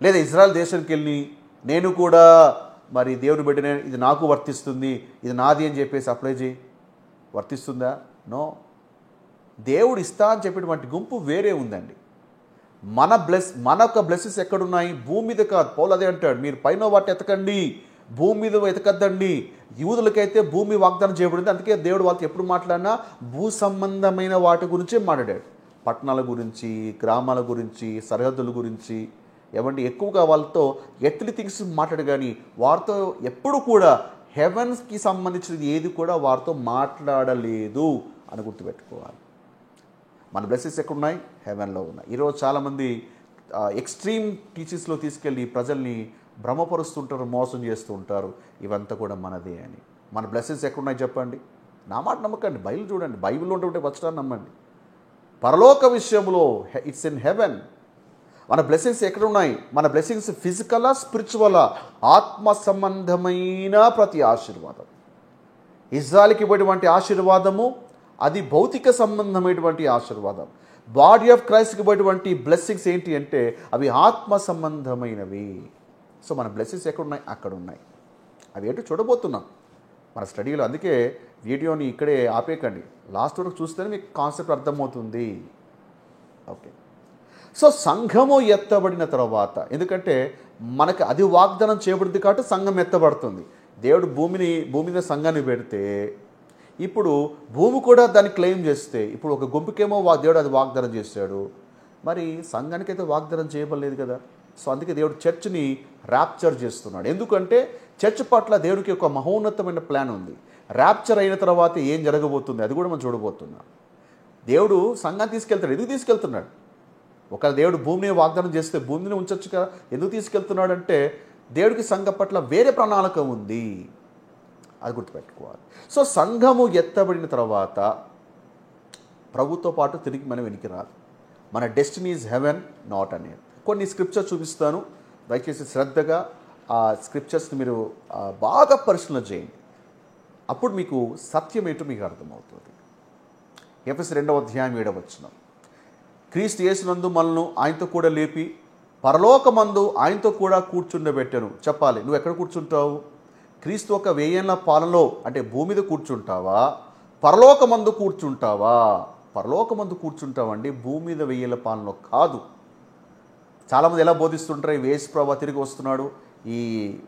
లేదా ఇజ్రాయెల్ దేశానికి వెళ్ళి నేను కూడా మరి దేవుని బిడ్డనే, ఇది నాకు వర్తిస్తుంది, ఇది నాది అని చెప్పేసి అప్లై చేయి, వర్తిస్తుందా? నో. దేవుడు ఇస్తా అని చెప్పేటువంటి గుంపు వేరే ఉందండి. మన యొక్క బ్లెస్సింగ్స్ ఎక్కడున్నాయి? భూమి మీద కాదు. పౌలు అదే అంటాడు, మీరు పైన వాటి ఎతకండి, భూమి మీద ఎతకద్దండి. యూదులకైతే భూమి వాగ్దానం చేయబడింది. అందుకే దేవుడు వాళ్ళతో ఎప్పుడు మాట్లాడినా భూ సంబంధమైన వాటి గురించే మాట్లాడాడు. పట్టణాల గురించి, గ్రామాల గురించి, సరిహద్దుల గురించి. ఏమంటే ఎక్కువగా వాళ్ళతో ఎర్త్లీ థింగ్స్ మాట్లాడు, కానీ వారితో ఎప్పుడు కూడా హెవెన్స్కి సంబంధించినది ఏది కూడా వారితో మాట్లాడలేదు అని గుర్తుపెట్టుకోవాలి. మన బ్లెస్సింగ్స్ ఎక్కడున్నాయి? హెవెన్లో ఉన్నాయి. ఈరోజు చాలామంది ఎక్స్ట్రీమ్ టీచింగ్స్లో తీసుకెళ్ళి ప్రజల్ని భ్రమపరుస్తుంటారు, మోసం చేస్తూ ఉంటారు. ఇవంతా కూడా మనదే అని. మన బ్లెస్సింగ్స్ ఎక్కడున్నాయి చెప్పండి? నా మాట నమ్మకండి, బైబిల్ చూడండి, బైబిల్లో ఉంటే వచనాన్ని నమ్మండి. పరలోక విషయంలో ఇట్స్ ఇన్ హెవెన్. మన బ్లెస్సింగ్స్ ఎక్కడున్నాయి? మన బ్లెస్సింగ్స్ ఫిజికలా, స్పిరిచువలా? ఆత్మ సంబంధమైన ప్రతి ఆశీర్వాదం. ఇజ్రాయెల్కి ఇవ్వటువంటి ఆశీర్వాదము అది భౌతిక సంబంధమైనటువంటి ఆశీర్వాదం. బాడీ ఆఫ్ క్రైస్ట్కి ఇవ్వటువంటి బ్లెస్సింగ్స్ ఏంటి అంటే అవి ఆత్మ సంబంధమైనవి. సో మన బ్లెస్సింగ్స్ ఎక్కడున్నాయి? అక్కడ ఉన్నాయి. అవి ఏంటో చూడబోతున్నాం మన స్టడీలో. అందుకే వీడియోని ఇక్కడే ఆపేయకండి, లాస్ట్ వరకు చూస్తేనే మీకు కాన్సెప్ట్ అర్థమవుతుంది. ఓకే, సో సంఘము ఎత్తబడిన తర్వాత, ఎందుకంటే మనకి అది వాగ్దానం చేయబడింది కాబట్టి సంఘం ఎత్తబడుతుంది. దేవుడు భూమి మీద సంఘాన్ని పెడితే ఇప్పుడు భూమి కూడా దాన్ని క్లెయిమ్ చేస్తే, ఇప్పుడు ఒక గుంపుకేమో దేవుడు అది వాగ్దానం చేశాడు, మరి సంఘానికైతే వాగ్దానం చేయబడలేదు కదా. సో అందుకే దేవుడు చర్చ్ని ర్యాప్చర్ చేస్తున్నాడు. ఎందుకంటే చర్చ్ పట్ల దేవుడికి ఒక మహోన్నతమైన ప్లాన్ ఉంది. ర్యాప్చర్ అయిన తర్వాత ఏం జరగబోతుంది అది కూడా మనం చూడబోతున్నాం. దేవుడు సంఘాన్ని తీసుకెళ్తాడు. ఎందుకు తీసుకెళ్తున్నాడు? ఒకవేళ దేవుడు భూమిని వాగ్దానం చేస్తే భూమిని ఉంచొచ్చు కదా. ఎందుకు తీసుకెళ్తున్నాడు అంటే దేవుడికి సంఘం పట్ల వేరే ప్రణాళిక ఉంది, అది గుర్తుపెట్టుకోవాలి. సో సంఘము ఎత్తబడిన తర్వాత ప్రభుతో పాటు తిరిగి మనం వెనక్కి రాదు. మన destiny is heaven, not on earth. కొన్ని స్క్రిప్చర్ చూపిస్తాను, దయచేసి శ్రద్ధగా ఆ స్క్రిప్చర్స్ని మీరు బాగా పరిశీలన చేయండి. అప్పుడు మీకు సత్యం ఏంటో మీకు అర్థమవుతుంది. ఎఫెసీ 2:7 క్రీస్తు యేసునందు మనల్ని ఆయనతో కూడా లేపి పరలోకమందు ఆయనతో కూడా కూర్చుండబెట్టెను. చెప్పాలి, నువ్వు ఎక్కడ కూర్చుంటావు? క్రీస్తు ఒక 1000 ఏళ్ల పాలనలో అంటే భూమి మీద కూర్చుంటావా, పరలోకమందు కూర్చుంటావా? పరలోకమందు కూర్చుంటావండి, భూమి మీద 1000 ఏళ్ల పాలనలో కాదు. చాలామంది ఎలా బోధిస్తుంటారు, యేసు ప్రభువు తిరిగి వస్తున్నాడు, ఈ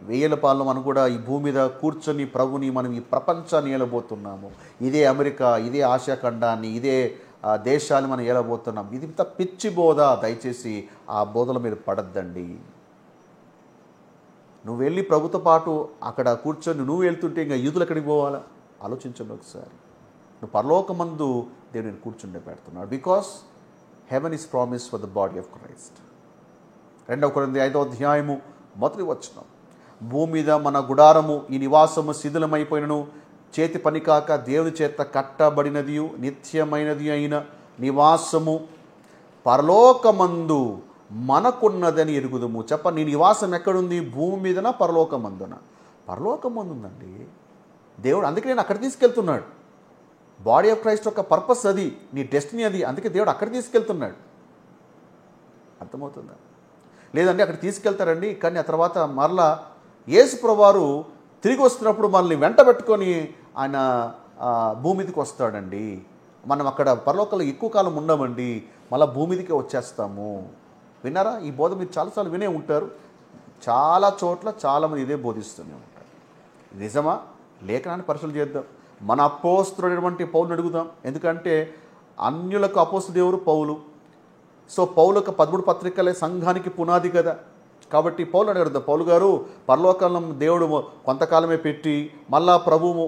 1000 ఏళ్ల పాలన మనం కూడా ఈ భూమి మీద కూర్చొని ప్రభుని మనం ఈ ప్రపంచాన్ని ఏలబోతున్నాము, ఇదే అమెరికా, ఇదే ఆసియా ఖండాన్ని, ఇదే దేశాన్ని మనం ఏలబోతున్నాం. ఇది ఇంత పిచ్చి బోధ. దయచేసి ఆ బోధల మీద పడద్దండి. నువ్వు వెళ్ళి ప్రభుతో పాటు అక్కడ కూర్చొని నువ్వు వెళ్తుంటే ఇంకా యూదులు ఎక్కడికి పోవాలా? ఆలోచించండి ఒకసారి. నువ్వు పరలోకమందు దేవుడిని కూర్చుండే పెడుతున్నాడు. Because haven is promise for the body of Christ. 2 కొరింథీ 5:1 భూమి మీద మన గుడారము ఈ నివాసము శిథిలమైపోయినను చేతి పని కాక దేవుని చేత కట్టబడినది నిత్యమైనది అయిన నివాసము పరలోకమందు మనకున్నదని ఎరుగుదుము. చెప్ప, నీ నివాసం ఎక్కడుంది? భూమి మీదనా పరలోకమందున? పరలోకమందు ఉందండి దేవుడు. అందుకే నేను అక్కడ తీసుకెళ్తున్నాడు. బాడీ ఆఫ్ క్రైస్ట్ యొక్క పర్పస్ అది, నీ డెస్టినీ అది. అందుకే దేవుడు అక్కడ తీసుకెళ్తున్నాడు. అర్థమవుతుందా? లేదండి అక్కడ తీసుకెళ్తారండి, కానీ ఆ తర్వాత మరలా యేసు ప్రభువారు తిరిగి వస్తున్నప్పుడు మనల్ని వెంట పెట్టుకొని ఆయన భూమి మీదకి వస్తాడండి. మనం అక్కడ పరలోకంలో ఎక్కువ కాలం ఉండమండి, మళ్ళీ భూమి మీదకే వచ్చేస్తాము. విన్నారా? ఈ బోధ మీరు చాలాసార్లు వినే ఉంటారు. చాలా చోట్ల చాలామంది ఇదే బోధిస్తూనే ఉంటారు. నిజమా? లేఖనాన్ని పరిశీలన చేద్దాం. మన అపోస్తుడైనటువంటి పౌలుని అడుగుదాం. ఎందుకంటే అన్యులకు అపోస్తలుడు ఎవరు? పౌలు. సో పౌలు యొక్క 13 పత్రికలే సంఘానికి పునాది కదా. కాబట్టి పౌలు అడుగుదాం, పౌలు గారు పరలోకంలో దేవుడు కొంతకాలమే పెట్టి మళ్ళా ప్రభువు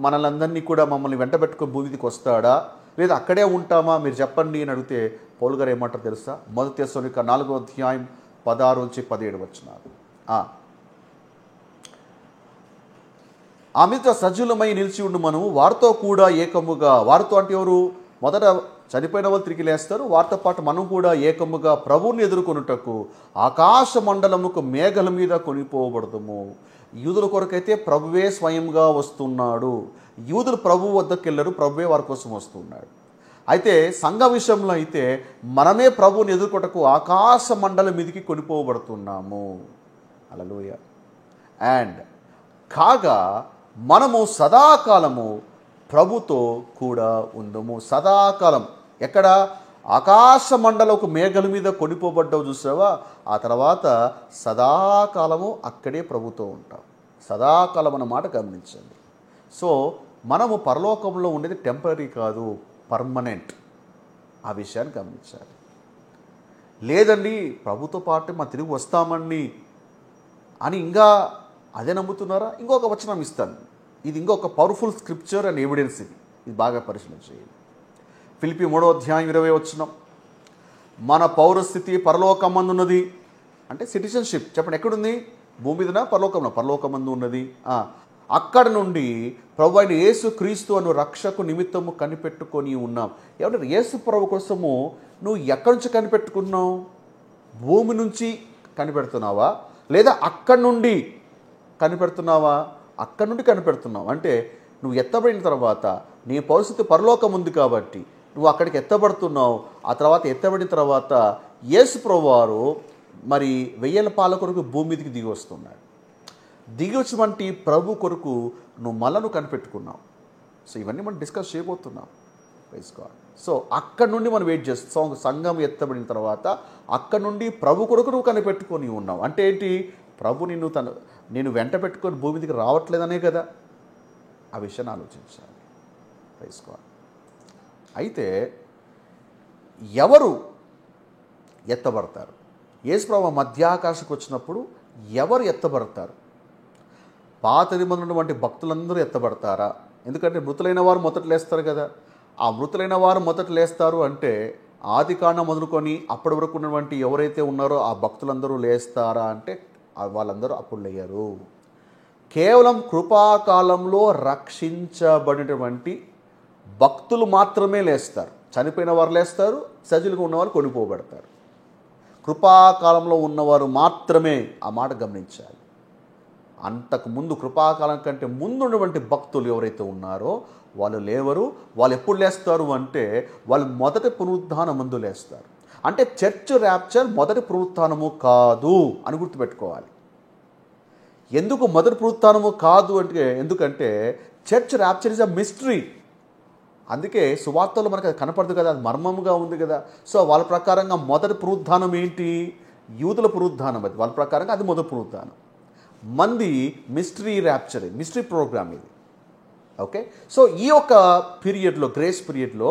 మనలందరినీ కూడా మమ్మల్ని వెంట పెట్టుకొని భూమికి వస్తాడా, లేదా అక్కడే ఉంటామా, మీరు చెప్పండి అని అడిగితే పౌలు గారు ఏమంటారు తెలుసా? 1 తెస్సలోనిక 4:16-17 ఆమెతో సజీలమై నిలిచి ఉండు మనము వారితో కూడా ఏకముగా. వారితో అంటే ఎవరు? మొదట చనిపోయిన వాళ్ళు తిరిగి లేస్తారు, వారితో పాటు మనం కూడా ఏకముగా ప్రభువుని ఎదుర్కొనుటకు ఆకాశ మండలముకు మేఘల మీద కొనిపోబడతాము. యూదుల కొరకైతే ప్రభువే స్వయంగా వస్తున్నాడు. యూదులు ప్రభువు వద్దకు వెళ్ళరు, ప్రభువే వారి కోసం వస్తున్నాడు. అయితే సంఘ విషయంలో అయితే మనమే ప్రభువుని ఎదుర్కొటకు ఆకాశ మండలం మీదికి కొనిపోబడుతున్నాము. హల్లెలూయా. అండ్ కాగా మనము సదాకాలము ప్రభుతో కూడా ఉందము. సదాకాలం ఎక్కడ? ఆకాశ మండలకు మేఘల మీద కొనిపోబడ్డావు చూసావా, ఆ తర్వాత సదాకాలము అక్కడే ప్రభుతో ఉంటాం. సదాకాలం అన్నమాట గమనించండి. సో మనము పరలోకంలో ఉండేది టెంపరీ కాదు, పర్మనెంట్. ఆ విషయాన్ని గమనించాలి. లేదండి ప్రభుతో పాటు మనం తిరిగి వస్తామండి అని ఇంకా అదే నమ్ముతున్నారా? ఇంకొక వచనం ఇస్తాను. ఇది ఇంకొక పవర్ఫుల్ స్క్రిప్చర్ అండ్ ఎవిడెన్స్. ఇది బాగా పరిశీలన చేయండి. ఫిలిప్పీ 3:20 మన పౌరస్థితి పరలోకమందున్నది. అంటే సిటిజన్షిప్ చెప్పండి, ఎక్కడుంది? భూమి మీదనా పరలోకంలో? పరలోకమందు ఉన్నది. అక్కడ నుండి ప్రభు అయిన యేసు క్రీస్తు అను రక్షకు నిమిత్తము కనిపెట్టుకొని ఉన్నాం. ఏమంటే యేసు ప్రభు కోసము నువ్వు ఎక్కడి నుంచి కనిపెట్టుకున్నావు? భూమి నుంచి కనిపెడుతున్నావా, లేదా అక్కడి నుండి కనిపెడుతున్నావా? అక్కడి నుండి కనిపెడుతున్నావు. అంటే నువ్వు ఎత్తబడిన తర్వాత నీ పరిస్థితి పరలోకం ఉంది కాబట్టి నువ్వు అక్కడికి ఎత్తబడుతున్నావు. ఆ తర్వాత ఎత్తబడిన తర్వాత యేసు ప్రభువారు మరి 1000 ఏళ్ల పాల కొరకు భూమి మీదకి దిగి వస్తున్నాడు. దిగి వచ్చినటువంటి ప్రభు కొరకు నువ్వు కనిపెట్టుకున్నావు. సో ఇవన్నీ మనం డిస్కస్ చేయబోతున్నాం. Praise God. సో అక్కడ నుండి మనం వెయిట్ చేస్తాం. సంఘం ఎత్తబడిన తర్వాత అక్కడ నుండి ప్రభు కొరకు నువ్వు కనిపెట్టుకొని ఉన్నావు. అంటే ఏంటి? ప్రభు నేను వెంట పెట్టుకొని భూమి మీదకి రావట్లేదనే కదా. ఆ విషయాన్ని ఆలోచించాలి. Praise God. అయితే ఎవరు ఎత్తబడతారు? యేసు ప్రభు మధ్యాకాశకు వచ్చినప్పుడు ఎవరు ఎత్తబడతారు? పాత నిబంధనలు వంటి భక్తులందరూ ఎత్తబడతారా? ఎందుకంటే మృతులైన వారు మొదట లేస్తారు కదా. ఆ మృతులైన వారు మొదట లేస్తారు అంటే ఆది కాండం మొదలుకొని అప్పటి వరకు ఉన్నటువంటి ఎవరైతే ఉన్నారో ఆ భక్తులందరూ లేస్తారా అంటే వాళ్ళందరూ అప్పుడు లేయరు. కేవలం కృపాకాలంలో రక్షించబడినటువంటి భక్తులు మాత్రమే లేస్తారు. చనిపోయిన వారు లేస్తారు, సజీలుగా ఉన్నవారు కొనిపోబడతారు. కృపాకాలంలో ఉన్నవారు మాత్రమే, ఆ మాట గమనించాలి. అంతకుముందు కృపాకాలం కంటే ముందు ఉన్నటువంటి భక్తులు ఎవరైతే ఉన్నారో వాళ్ళు లేవరు. వాళ్ళు ఎప్పుడు లేస్తారు అంటే వాళ్ళు మొదటి పునరుత్థానం ముందు లేస్తారు. అంటే చర్చ్ ర్యాప్చర్ మొదటి పునరుత్థానము కాదు అని గుర్తుపెట్టుకోవాలి. ఎందుకు మొదటి పునరుత్థానము కాదు అంటే, ఎందుకంటే church rapture is a mystery. అందుకే సువార్తలో మనకు అది కనపడదు కదా, అది మర్మముగా ఉంది కదా. సో వాళ్ళ ప్రకారంగా మొదటి పునరుత్థానం ఏంటి? యూదుల పునరుత్థానం. అది వాళ్ళ ప్రకారంగా అది మొదటి పునరుత్థానం. మంది మిస్టరీ ర్యాప్చర్, మిస్టరీ ప్రోగ్రామ్ ఇది. ఓకే. సో ఈ యొక్క పీరియడ్లో, గ్రేస్ పీరియడ్లో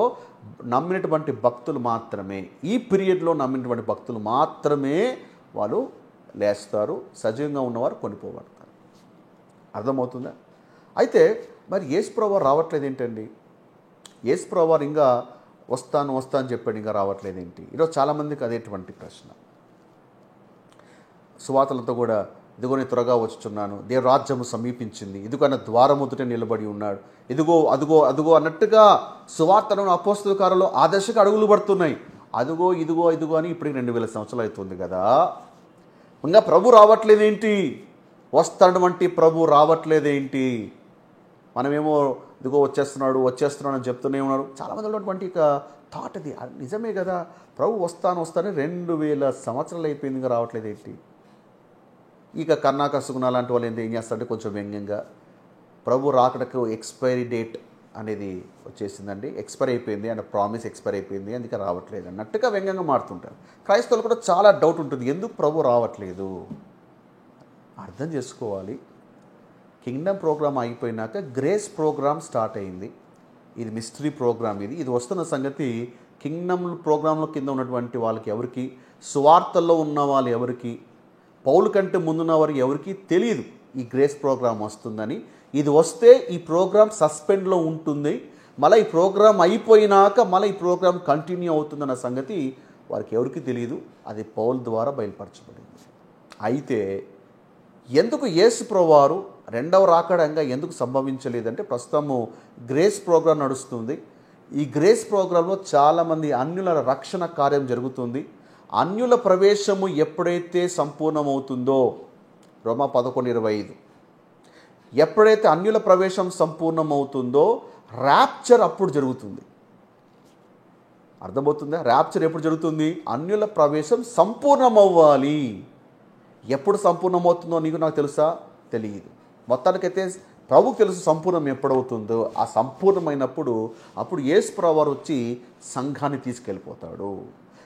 నమ్మినటువంటి భక్తులు మాత్రమే, ఈ పీరియడ్లో నమ్మినటువంటి భక్తులు మాత్రమే వాళ్ళు లేస్తారు. సజీవంగా ఉన్నవారు కొనిపోబడతారు. అర్థమవుతుందా? అయితే మరి యేసు ప్రభువు రావట్లేదు ఏంటండి? యేసు ప్రభువు ఇంకా వస్తాను అని చెప్పాడు, ఇంకా రావట్లేదు ఏంటి? ఈరోజు చాలామందికి అదేటువంటి ప్రశ్న. సువార్తలతో కూడా ఇదిగో నేను త్వరగా వచ్చుచున్నాను, దేవుని రాజ్యము సమీపించింది, ఇదిగో అన్న ద్వారముదుట నిలబడి ఉన్నాడు, ఇదిగో అదుగో అదుగో అన్నట్టుగా సువార్తలను అపోస్తల కార్యంలో ఆ దశకు అడుగులు పడుతున్నాయి. అదుగో ఇదిగో ఇదిగో అని ఇప్పటికి 2000 సంవత్సరాలు అవుతుంది కదా. ఇంకా ప్రభు రావట్లేదేంటి? వస్తాడవంటి ప్రభు రావట్లేదేంటి? మనమేమో ఇదిగో వచ్చేస్తున్నాడు అని చెప్తూనే ఉన్నారు. చాలామంది ఉన్నటువంటి ఇక థాట్ అది నిజమే కదా. ప్రభు వస్తాను 2000 సంవత్సరాలు అయిపోయింది, ఇంకా రావట్లేదేంటి? ఇక కర్ణాక సుగుణ లాంటి వాళ్ళు ఏం చేస్తారంటే కొంచెం వ్యంగ్యంగా ప్రభు రాకడకు ఎక్స్పైరీ డేట్ అనేది వచ్చేసిందండి, ఎక్స్పైర్ అయిపోయింది అండ్ ప్రామిస్ ఎక్స్పైర్ అయిపోయింది, అందుకే రావట్లేదు అన్నట్టుగా వ్యంగ్యంగా మారుతుంటారు. క్రైస్తవులు కూడా చాలా డౌట్ ఉంటుంది, ఎందుకు ప్రభు రావట్లేదు? అర్థం చేసుకోవాలి. కింగ్డమ్ ప్రోగ్రామ్ అయిపోయినాక గ్రేస్ ప్రోగ్రామ్ స్టార్ట్ అయింది. ఇది మిస్టరీ ప్రోగ్రామ్. ఇది వస్తున్న సంగతి కింగ్డమ్ ప్రోగ్రాంలో కింద ఉన్నటువంటి వాళ్ళకి ఎవరికి, సువార్తల్లో ఉన్న వాళ్ళు ఎవరికి, పౌలు కంటే ముందున్న వారికి ఎవరికి తెలియదు ఈ గ్రేస్ ప్రోగ్రామ్ వస్తుందని. ఇది వస్తే ఈ ప్రోగ్రామ్ సస్పెండ్లో ఉంటుంది, మళ్ళీ ఈ ప్రోగ్రామ్ అయిపోయినాక మళ్ళీ ఈ ప్రోగ్రామ్ కంటిన్యూ అవుతుందన్న సంగతి వారికి ఎవరికి తెలియదు. అది పౌలు ద్వారా బయలుపరచబడింది. అయితే ఎందుకు యేసు ప్రభువారు రెండవ రాకడంగా ఎందుకు సంభవించలేదంటే, ప్రస్తుతము గ్రేస్ ప్రోగ్రాం నడుస్తుంది. ఈ గ్రేస్ ప్రోగ్రాంలో చాలామంది అన్యుల రక్షణ కార్యం జరుగుతుంది. అన్యుల ప్రవేశము ఎప్పుడైతే సంపూర్ణమవుతుందో, రోమా 11:25, ఎప్పుడైతే అన్యుల ప్రవేశం సంపూర్ణమవుతుందో ర్యాప్చర్ అప్పుడు జరుగుతుంది. అర్థమవుతుందా? ర్యాప్చర్ ఎప్పుడు జరుగుతుంది? అన్యుల ప్రవేశం సంపూర్ణమవ్వాలి. ఎప్పుడు సంపూర్ణమవుతుందో నాకు తెలుసా? తెలియదు. మొత్తానికైతే ప్రభుకు తెలుసు సంపూర్ణం ఎప్పుడవుతుందో. ఆ సంపూర్ణమైనప్పుడు అప్పుడు యేసు ప్రభువారు వచ్చి సంఘాన్ని తీసుకెళ్ళిపోతాడు.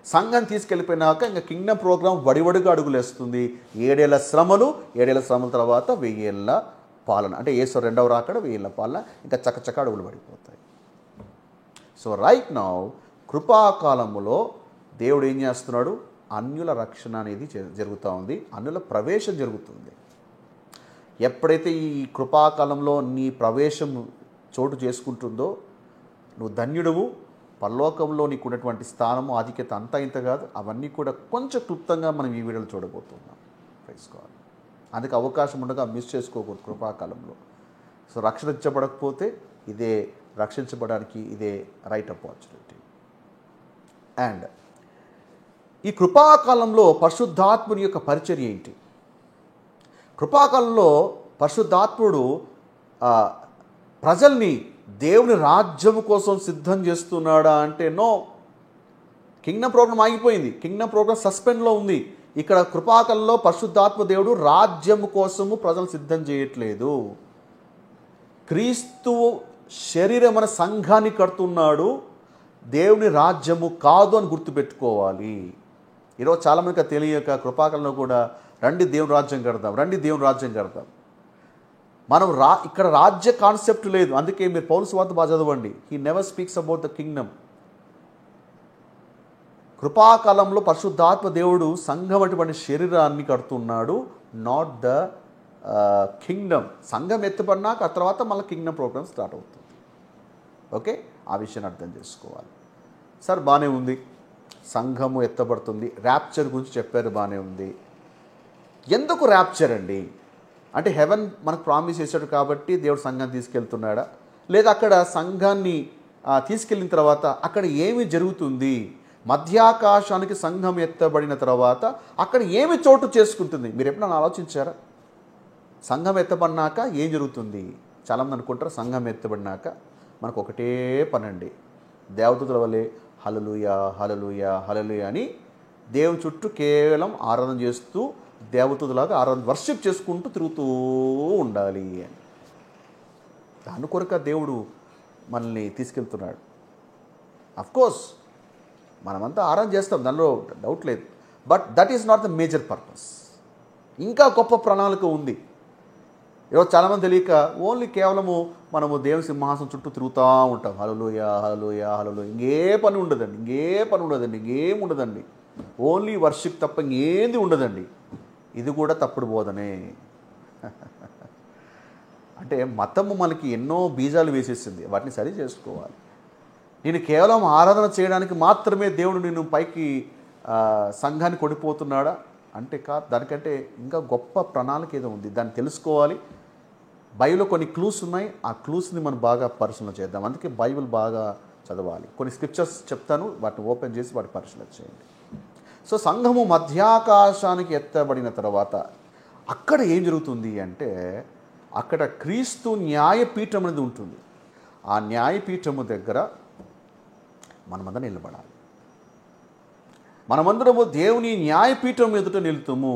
సంఘాన్ని తీసుకెళ్ళిపోయినాక ఇంకా కింగ్డమ్ ప్రోగ్రాం వడివడిగా అడుగులేస్తుంది. 7 ఏళ్ల శ్రమలు, 7 ఏళ్ల శ్రమల తర్వాత 1000 ఏళ్ల పాలన, అంటే యేసు రెండవ రాకడ 1000 ఏళ్ల పాలన, ఇంకా చక్కచక్క అడుగులు పడిపోతాయి. సో రైట్ నౌ కృపాకాలములో దేవుడు ఏం చేస్తున్నాడు? అన్యుల రక్షణ అనేది జరుగుతూ ఉంది, అన్యుల ప్రవేశం జరుగుతుంది. ఎప్పుడైతే ఈ కృపాకాలంలో నీ ప్రవేశం చోటు చేసుకుంటుందో నువ్వు ధన్యుడువు. పరలోకంలో నీకు ఉన్నటువంటి స్థానము, ఆధిక్యత అంతా ఇంత కాదు. అవన్నీ కూడా కొంచెం క్లుప్తంగా మనం ఈ వీడియోలో చూడబోతున్నాం. Praise God. అందుకే అవకాశం ఉండగా మిస్ చేసుకోకూడదు కృపాకాలంలో. సో రక్షించబడకపోతే ఇదే రక్షించబడడానికి ఇదే రైట్ ఆపర్చునిటీ. అండ్ ఈ కృపాకాలంలో పరిశుద్ధాత్ముని యొక్క పరిచర్య ఏంటి? కృపాకాలంలో పరిశుద్ధాత్ముడు ప్రజల్ని దేవుని రాజ్యం కోసం సిద్ధం చేస్తున్నాడా అంటే నో. కింగ్డమ్ ప్రోగ్రాం ఆగిపోయింది, కింగ్డమ్ ప్రోగ్రాం సస్పెండ్లో ఉంది. ఇక్కడ కృపాకాలంలో పరిశుద్ధాత్మ దేవుడు రాజ్యం కోసము ప్రజలు సిద్ధం చేయట్లేదు. క్రీస్తు శరీరమైన సంఘాన్ని కడుతున్నాడు. దేవుని రాజ్యము కాదు అని గుర్తుపెట్టుకోవాలి. ఈరోజు చాలామందికి తెలియక కృపాకాలంలో కూడా రండి దేవుని రాజ్యం కడదాం, రండి దేవుని రాజ్యం కడదాం. మనం ఇక్కడ రాజ్య కాన్సెప్ట్ లేదు. అందుకే మీరు పౌలు సువార్త బాగా చదవండి. He never speaks about the kingdom. కృపాకాలంలో పరిశుద్ధాత్మ దేవుడు సంఘం అటువంటి శరీరాన్ని కడుతున్నాడు, నాట్ ద కింగ్డమ్. సంఘం ఎత్తబడినాక ఆ తర్వాత మళ్ళీ కింగ్డమ్ ప్రోగ్రామ్ స్టార్ట్ అవుతుంది. ఓకే, ఆ విషయాన్ని అర్థం చేసుకోవాలి. సార్ బాగానే ఉంది, సంఘము ఎత్తబడుతుంది, ర్యాప్చర్ గురించి చెప్పారు, బాగానే ఉంది. ఎందుకు ర్యాప్చర్ అండి? అంటే హెవెన్ మనకు ప్రామిస్ చేశాడు కాబట్టి దేవుడు సంఘాన్ని తీసుకెళ్తున్నాడా? లేదా అక్కడ సంఘాన్ని తీసుకెళ్ళిన తర్వాత అక్కడ ఏమి జరుగుతుంది? మధ్యాకాశానికి సంఘం ఎత్తబడిన తర్వాత అక్కడ ఏమి చోటు చేసుకుంటుంది? మీరు ఎప్పుడైనా ఆలోచించారా? సంఘం ఎత్తబడినాక ఏం జరుగుతుంది? చాలామంది అనుకుంటారు సంఘం ఎత్తబడినాక మనకు ఒకటే పనండి, దేవదూతల వలె హల్లెలూయా హల్లెలూయా హల్లెలూయా అని దేవుని చుట్టూ కేవలం ఆరాధన చేస్తూ దేవదూతలాగా ఆరాధన వర్షిప్ చేసుకుంటూ తిరుగుతూ ఉండాలి అని. దాని కొరక దేవుడు మనల్ని తీసుకెళ్తున్నాడు. అఫ్కోర్స్ మనమంతా ఆరాధన చేస్తాం, దానిలో డౌట్ లేదు. But that is not the major purpose. ఇంకా గొప్ప ప్రణాళిక ఉంది. ఈరోజు చాలామంది తెలియక ఓన్లీ కేవలము మనము దేవుని సింహాసనం చుట్టూ తిరుగుతూ ఉంటాం, హల్లెలూయా హల్లెలూయా హల్లెలూయా. ఇంకే పని ఉండదండి, ఇంకేం ఉండదండి. ఓన్లీ వర్షిప్ తప్ప ఇంకేంది ఉండదండి. ఇది కూడా తప్పుడు బోధనే. అంటే మతము మనకి ఎన్నో బీజాలు వేసేసింది, వాటిని సరి చేసుకోవాలి. నేను కేవలం ఆరాధన చేయడానికి మాత్రమే దేవుడు నిన్ను పైకి సంఘాన్ని కొడిపోతున్నాడా అంటే కాదు. దానికంటే ఇంకా గొప్ప ప్రణాళిక ఏదో ఉంది, దాన్ని తెలుసుకోవాలి. బైబిల్లో కొన్ని క్లూస్ ఉన్నాయి, ఆ క్లూస్ని మనం బాగా పరిశీలన చేద్దాం. అందుకే బైబిల్ బాగా చదవాలి. కొన్ని స్క్రిప్చర్స్ చెప్తాను, వాటిని ఓపెన్ చేసి వాటి పరిశీలన చేయండి. సో సంఘము మధ్యాకాశానికి ఎత్తబడిన తర్వాత అక్కడ ఏం జరుగుతుంది అంటే, అక్కడ క్రీస్తు న్యాయపీఠం అనేది ఉంటుంది. ఆ న్యాయపీఠము దగ్గర మనమందరం నిలబడాలి. మనమందరము దేవుని న్యాయపీఠం ఎదుట నిలుతాము.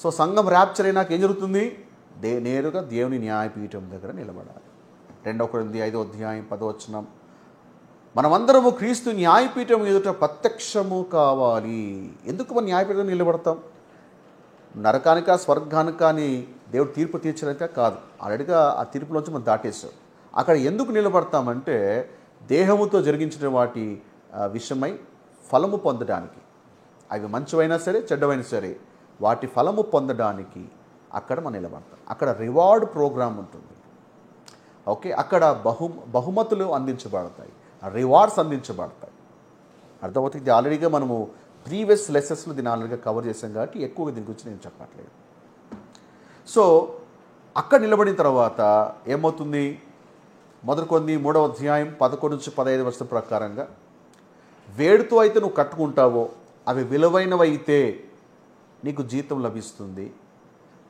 సో సంఘం ర్యాప్చర్ అయినాక ఏం జరుగుతుంది? నేరుగా దేవుని న్యాయపీఠం దగ్గర నిలబడాలి. 2 కొరింథీ 5:10 మనమందరము క్రీస్తు న్యాయపీఠం ఎదుట ప్రత్యక్షము కావాలి. ఎందుకు మనం న్యాయపీఠం నిలబడతాం? నరకానిక స్వర్గానిక అని దేవుడు తీర్పు తీర్చడానిక కాదు. ఆల్రెడీగా ఆ తీర్పులోంచి మనం దాటేస్తాం. అక్కడ ఎందుకు నిలబడతామంటే దేహముతో జరిగించిన వాటి విషయమై ఫలము పొందడానికి, అవి మంచివైనా సరే చెడ్డవైనా సరే వాటి ఫలము పొందడానికి అక్కడ మనం నిలబడతాం. అక్కడ రివార్డ్ ప్రోగ్రామ్ ఉంటుంది. ఓకే, అక్కడ బహుమతులు అందించబడతాయి, రివార్డ్స్ అందించబడతాయి. అర్థమవుతుంది. ఇది ఆల్రెడీగా మనము ప్రీవియస్ లెసన్స్లో దీన్ని ఆల్రెడీగా కవర్ చేసాం కాబట్టి ఎక్కువగా దీని గురించి నేను చెప్పట్లేదు. సో అక్కడ నిలబడిన తర్వాత ఏమవుతుంది? 1 కొరింథీ 3:11-15 ప్రకారంగా, వేడితో అయితే నువ్వు కట్టుకుంటావో అవి విలువైనవైతే నీకు జీతం లభిస్తుంది.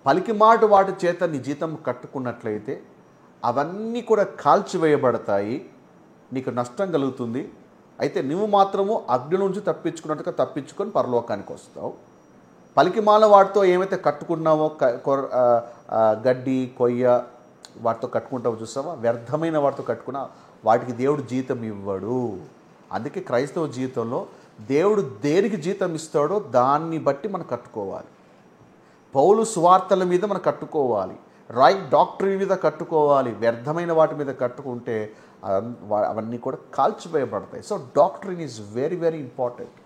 పలికి మాట వాటి చేత నీ జీతం కట్టుకున్నట్లయితే అవన్నీ కూడా కాల్చివేయబడతాయి, నీకు నష్టం కలుగుతుంది. అయితే నువ్వు మాత్రము అగ్ని నుంచి తప్పించుకున్నట్టుగా తప్పించుకొని పరలోకానికి వస్తావు. పలికిమాల వాటితో ఏమైతే కట్టుకున్నావో గడ్డి కొయ్య వాటితో కట్టుకుంటావో చూస్తావా, వ్యర్థమైన వాటితో కట్టుకున్నా వాటికి దేవుడు జీతం ఇవ్వడు. అందుకే క్రైస్తవ జీవితంలో దేవుడు దేనికి జీతం ఇస్తాడో దాన్ని బట్టి మనం కట్టుకోవాలి. పౌలు సువార్తల మీద మనం కట్టుకోవాలి, రైట్ డాక్టరీ మీద కట్టుకోవాలి. వ్యర్థమైన వాటి మీద కట్టుకుంటే అవన్నీ కూడా కాల్చివేయబడతాయి. So doctrine is very very important.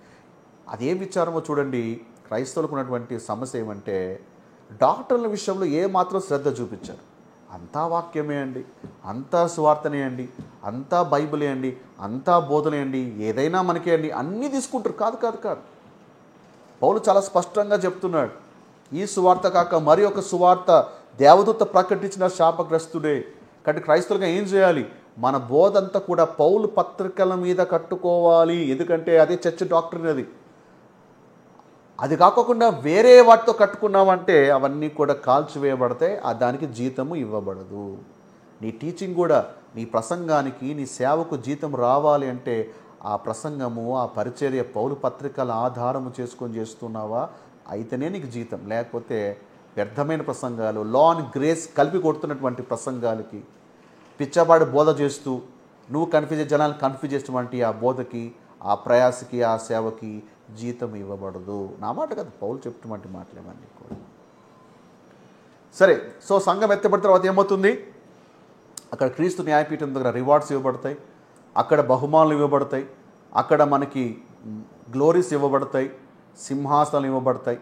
అదేం విచారమో చూడండి. క్రైస్తవులకు ఉన్నటువంటి సమస్య ఏమంటే డాక్టర్ల విషయంలో ఏమాత్రం శ్రద్ధ చూపించారు. అంతా వాక్యమే అండి, అంతా సువార్తనే అండి, అంతా బైబిలే అండి, అంతా బోధనే అండి, ఏదైనా మనకే అండి, అన్నీ తీసుకుంటారు. కాదు కాదు కాదు. పౌలు చాలా స్పష్టంగా చెప్తున్నాడు, ఈ సువార్త కాక మరి ఒక సువార్త దేవదూత ప్రకటించిన శాపగ్రస్తుడే. కాబట్టి క్రైస్తవులుగా ఏం చేయాలి? మన బోధ అంతా కూడా పౌలు పత్రికల మీద కట్టుకోవాలి. ఎందుకంటే అదే చర్చ్ డాక్టరీన్. అది కాకుండా వేరే వాటితో కట్టుకున్నామంటే అవన్నీ కూడా కాల్చివేయబడతాయి, దానికి జీతము ఇవ్వబడదు. నీ టీచింగ్ కూడా, నీ ప్రసంగానికి, నీ సేవకు జీతం రావాలి అంటే ఆ ప్రసంగము, ఆ పరిచర్య పౌలు పత్రికల ఆధారము చేసుకొని చేస్తున్నావా అయితేనే నీకు జీతం. లేకపోతే వ్యర్థమైన ప్రసంగాలు, లా అండ్ గ్రేస్ కలిపి కొడుతున్నటువంటి ప్రసంగాలకి, పిచ్చబాడి బోధ చేస్తూ నువ్వు కన్ఫ్యూజ్ జనాలను కన్ఫ్యూజ్ చేసినటువంటి ఆ బోధకి, ఆ ప్రయాసకి, ఆ సేవకి జీతం ఇవ్వబడదు. నా మాట కదా, పౌలు చెప్తున్నటువంటి మాటలేమన్నీ కూడా. సరే, సో సంఘం ఎత్తబడిన తర్వాత ఏమవుతుంది? అక్కడ క్రీస్తు న్యాయపీఠం దగ్గర రివార్డ్స్ ఇవ్వబడతాయి, అక్కడ బహుమానులు ఇవ్వబడతాయి, అక్కడ మనకి గ్లోరీస్ ఇవ్వబడతాయి, సింహాసనాలు ఇవ్వబడతాయి,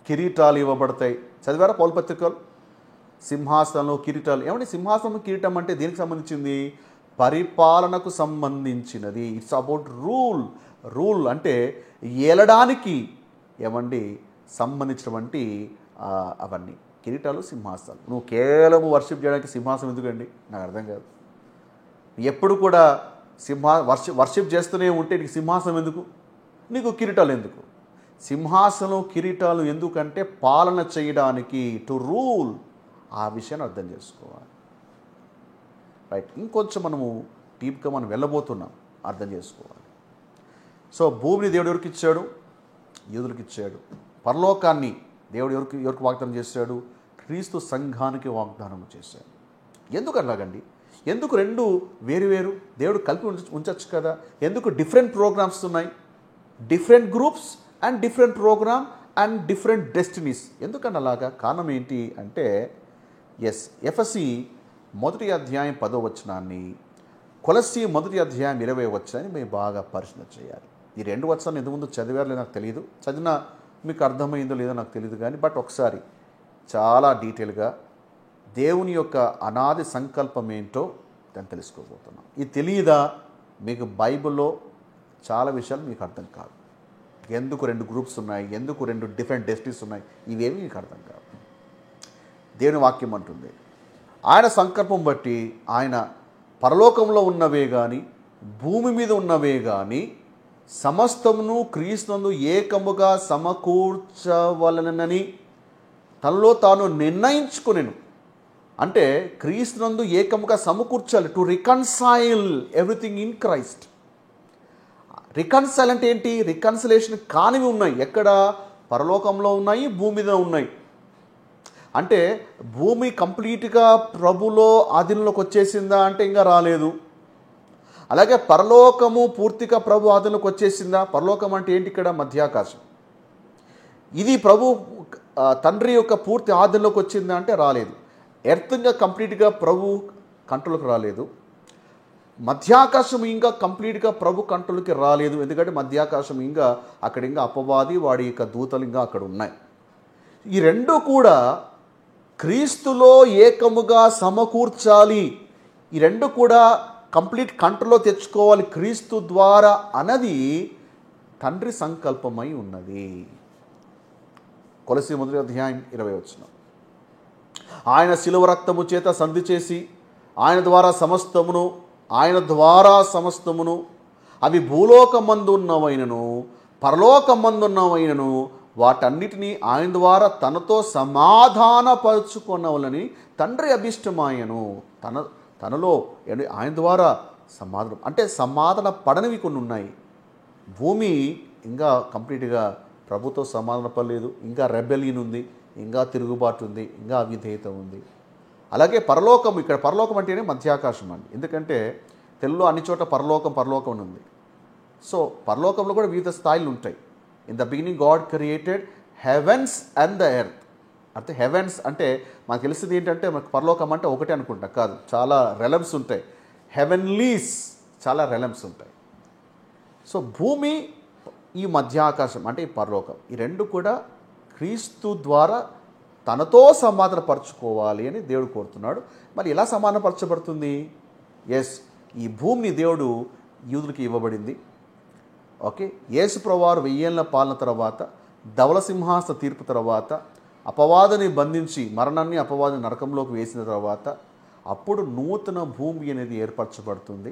కిరీటాలు ఇవ్వబడతాయి. చదివారా పౌలు పత్రికలు? సింహాసనం, కిరీటాలు. ఏమంటే సింహాసనం, కిరీటం అంటే దేనికి సంబంధించింది? పరిపాలనకు సంబంధించినది. ఇట్స్ అబౌట్ రూల్ అంటే ఏలడానికి ఏమండి సంబంధించినటువంటి అవన్నీ కిరీటాలు, సింహాసనాలు. నువ్వు కేవలం వర్షిప్ చేయడానికి సింహాసనం ఎందుకండి? నాకు అర్థం కాదు. ఎప్పుడు కూడా వర్షిప్ చేస్తూనే ఉంటే నీకు సింహాసనం ఎందుకు? నీకు కిరీటాలు ఎందుకు? సింహాసనం, కిరీటాలు ఎందుకంటే పాలన చేయడానికి, టు రూల్. ఆ విషయాన్ని అర్థం చేసుకోవాలి. రైట్, ఇంకొంచెం మనము డీప్గా మనం వెళ్ళబోతున్నాం, అర్థం చేసుకోవాలి. సో భూమిని దేవుడు ఎవరికి ఇచ్చాడు? యూదులకు ఇచ్చాడు. పరలోకాన్ని దేవుడు ఎవరికి వాగ్దానం చేశాడు? క్రీస్తు సంఘానికి వాగ్దానం చేశాడు. ఎందుకు అలాగండి? ఎందుకు రెండు వేరు దేవుడు కలిపి ఉంచచ్చు కదా? ఎందుకు డిఫరెంట్ ప్రోగ్రామ్స్ ఉన్నాయి? Different groups and different program and different destinies. ఎందుకని అలాగా? కారణం ఏంటి అంటే, ఎఫెసీ 1వ అధ్యాయం 10వ వచనాన్ని, కొలస్సీ 1వ అధ్యాయం 20వ వచనాన్ని మీరు బాగా పరిశీలన చేయాలి. ఈ 2 వచనాలు ఇంతకుముందు చదివారో లేదో నాకు తెలియదు, చదివినా మీకు అర్థమైందో లేదో నాకు తెలియదు కానీ, బట్ ఒకసారి చాలా డీటెయిల్గా దేవుని యొక్క అనాది సంకల్పం ఏంటో దాన్ని తెలుసుకోబోతున్నాం. ఇది తెలియదా మీకు? బైబిల్లో చాలా విషయాలు మీకు అర్థం కాదు. ఎందుకు 2 గ్రూప్స్ ఉన్నాయి, ఎందుకు 2 డిఫరెంట్ డెస్టినీస్ ఉన్నాయి, ఇవేమీ మీకు అర్థం కాదు. దేవుని వాక్యం అంటుంది, ఆయన సంకల్పం బట్టి ఆయన పరలోకంలో ఉన్నవే కానీ భూమి మీద ఉన్నవే కానీ సమస్తమును క్రీస్తునందు ఏకముగా సమకూర్చవలనని తనలో తాను నిర్ణయించుకునేను. అంటే క్రీస్తునందు ఏకముగా సమకూర్చాలి, to reconcile everything in Christ. Reconcile అంటే ఏంటి? రికన్సిలేషన్ కానివి ఉన్నాయి. ఎక్కడ? పరలోకంలో ఉన్నాయి, భూమి మీద ఉన్నాయి. అంటే భూమి కంప్లీట్గా ప్రభులో ఆధీనంలోకి వచ్చేసిందా అంటే ఇంకా రాలేదు. అలాగే పరలోకము పూర్తిగా ప్రభు ఆధీనంలోకి వచ్చేసిందా? పరలోకం అంటే ఏంటి? ఇక్కడ మధ్యాకాశం. ఇది ప్రభు తండ్రి యొక్క పూర్తి ఆధీనంలోకి వచ్చిందా అంటే రాలేదు. ఎర్త్ ఇంకా కంప్లీట్గా ప్రభు కంట్రోల్కి రాలేదు. మధ్యాకాశం ఇంకా కంప్లీట్గా ప్రభు కంట్రోల్కి రాలేదు. ఎందుకంటే మధ్యాకాశం ఇంకా అక్కడ ఇంకా అపవాది వాడి యొక్క దూతలు ఇంకా అక్కడ ఉన్నాయి. ఈ 2 కూడా క్రీస్తులో ఏకముగా సమకూర్చాలి. ఈ 2 కూడా కంప్లీట్ కంట్రోల్లో తెచ్చుకోవాలి క్రీస్తు ద్వారా అన్నది తండ్రి సంకల్పమై ఉన్నది. కొలస్సీ 1వ అధ్యాయం 20వ వచనం, ఆయన శిలువ రక్తము చేత సంధి చేసి ఆయన ద్వారా సమస్తమును అవి భూలోకమందున్నవైనను పరలోకమందున్నవైనను వాటన్నిటినీ ఆయన ద్వారా తనతో సమాధానపరుచుకొనవలని తండ్రి అభిష్టమాయను. తనలో ఆయన ద్వారా సమాధానం అంటే సమాధాన పడనివి కొన్ని ఉన్నాయి. భూమి ఇంకా కంప్లీట్గా ప్రభుతో సమాధాన పడలేదు, ఇంకా రెబెలియన్ ఉంది, ఇంకా తిరుగుబాటు ఉంది, ఇంకా అవిధేయత ఉంది. అలాగే పరలోకం, ఇక్కడ పరలోకం అంటేనే మధ్యాకాశం అండి. ఎందుకంటే తెలుగులో అన్ని చోట్ల పరలోకం ఉంది. సో పరలోకంలో కూడా వివిధ స్థాయిలు ఉంటాయి. In the beginning God created heavens and the earth. అంటే హెవెన్స్ అంటే మనకు తెలిసింది ఏంటంటే, మనకు పరలోకం అంటే ఒకటే అనుకుంటా, కాదు, చాలా రెలమ్స్ ఉంటాయి. హెవెన్లీస్ చాలా రెలమ్స్ ఉంటాయి. సో భూమి, ఈ మధ్యాకాశం అంటే ఈ పరలోకం, ఈ 2 కూడా క్రీస్తు ద్వారా తనతో సమాధానపరచుకోవాలి అని దేవుడు కోరుతున్నాడు. మరి ఎలా సమాధానపరచబడుతుంది? ఈ భూమిని దేవుడు యూదులకి ఇవ్వబడింది. ఓకే, యేసు ప్రభువారు 1000 ఏళ్ల పాలన తర్వాత, ధవల సింహాసన తీర్పు తర్వాత, అపవాదిని బంధించి మరణాన్ని అపవాదిని నరకంలోకి వేసిన తర్వాత అప్పుడు నూతన భూమి అనేది ఏర్పరచబడుతుంది.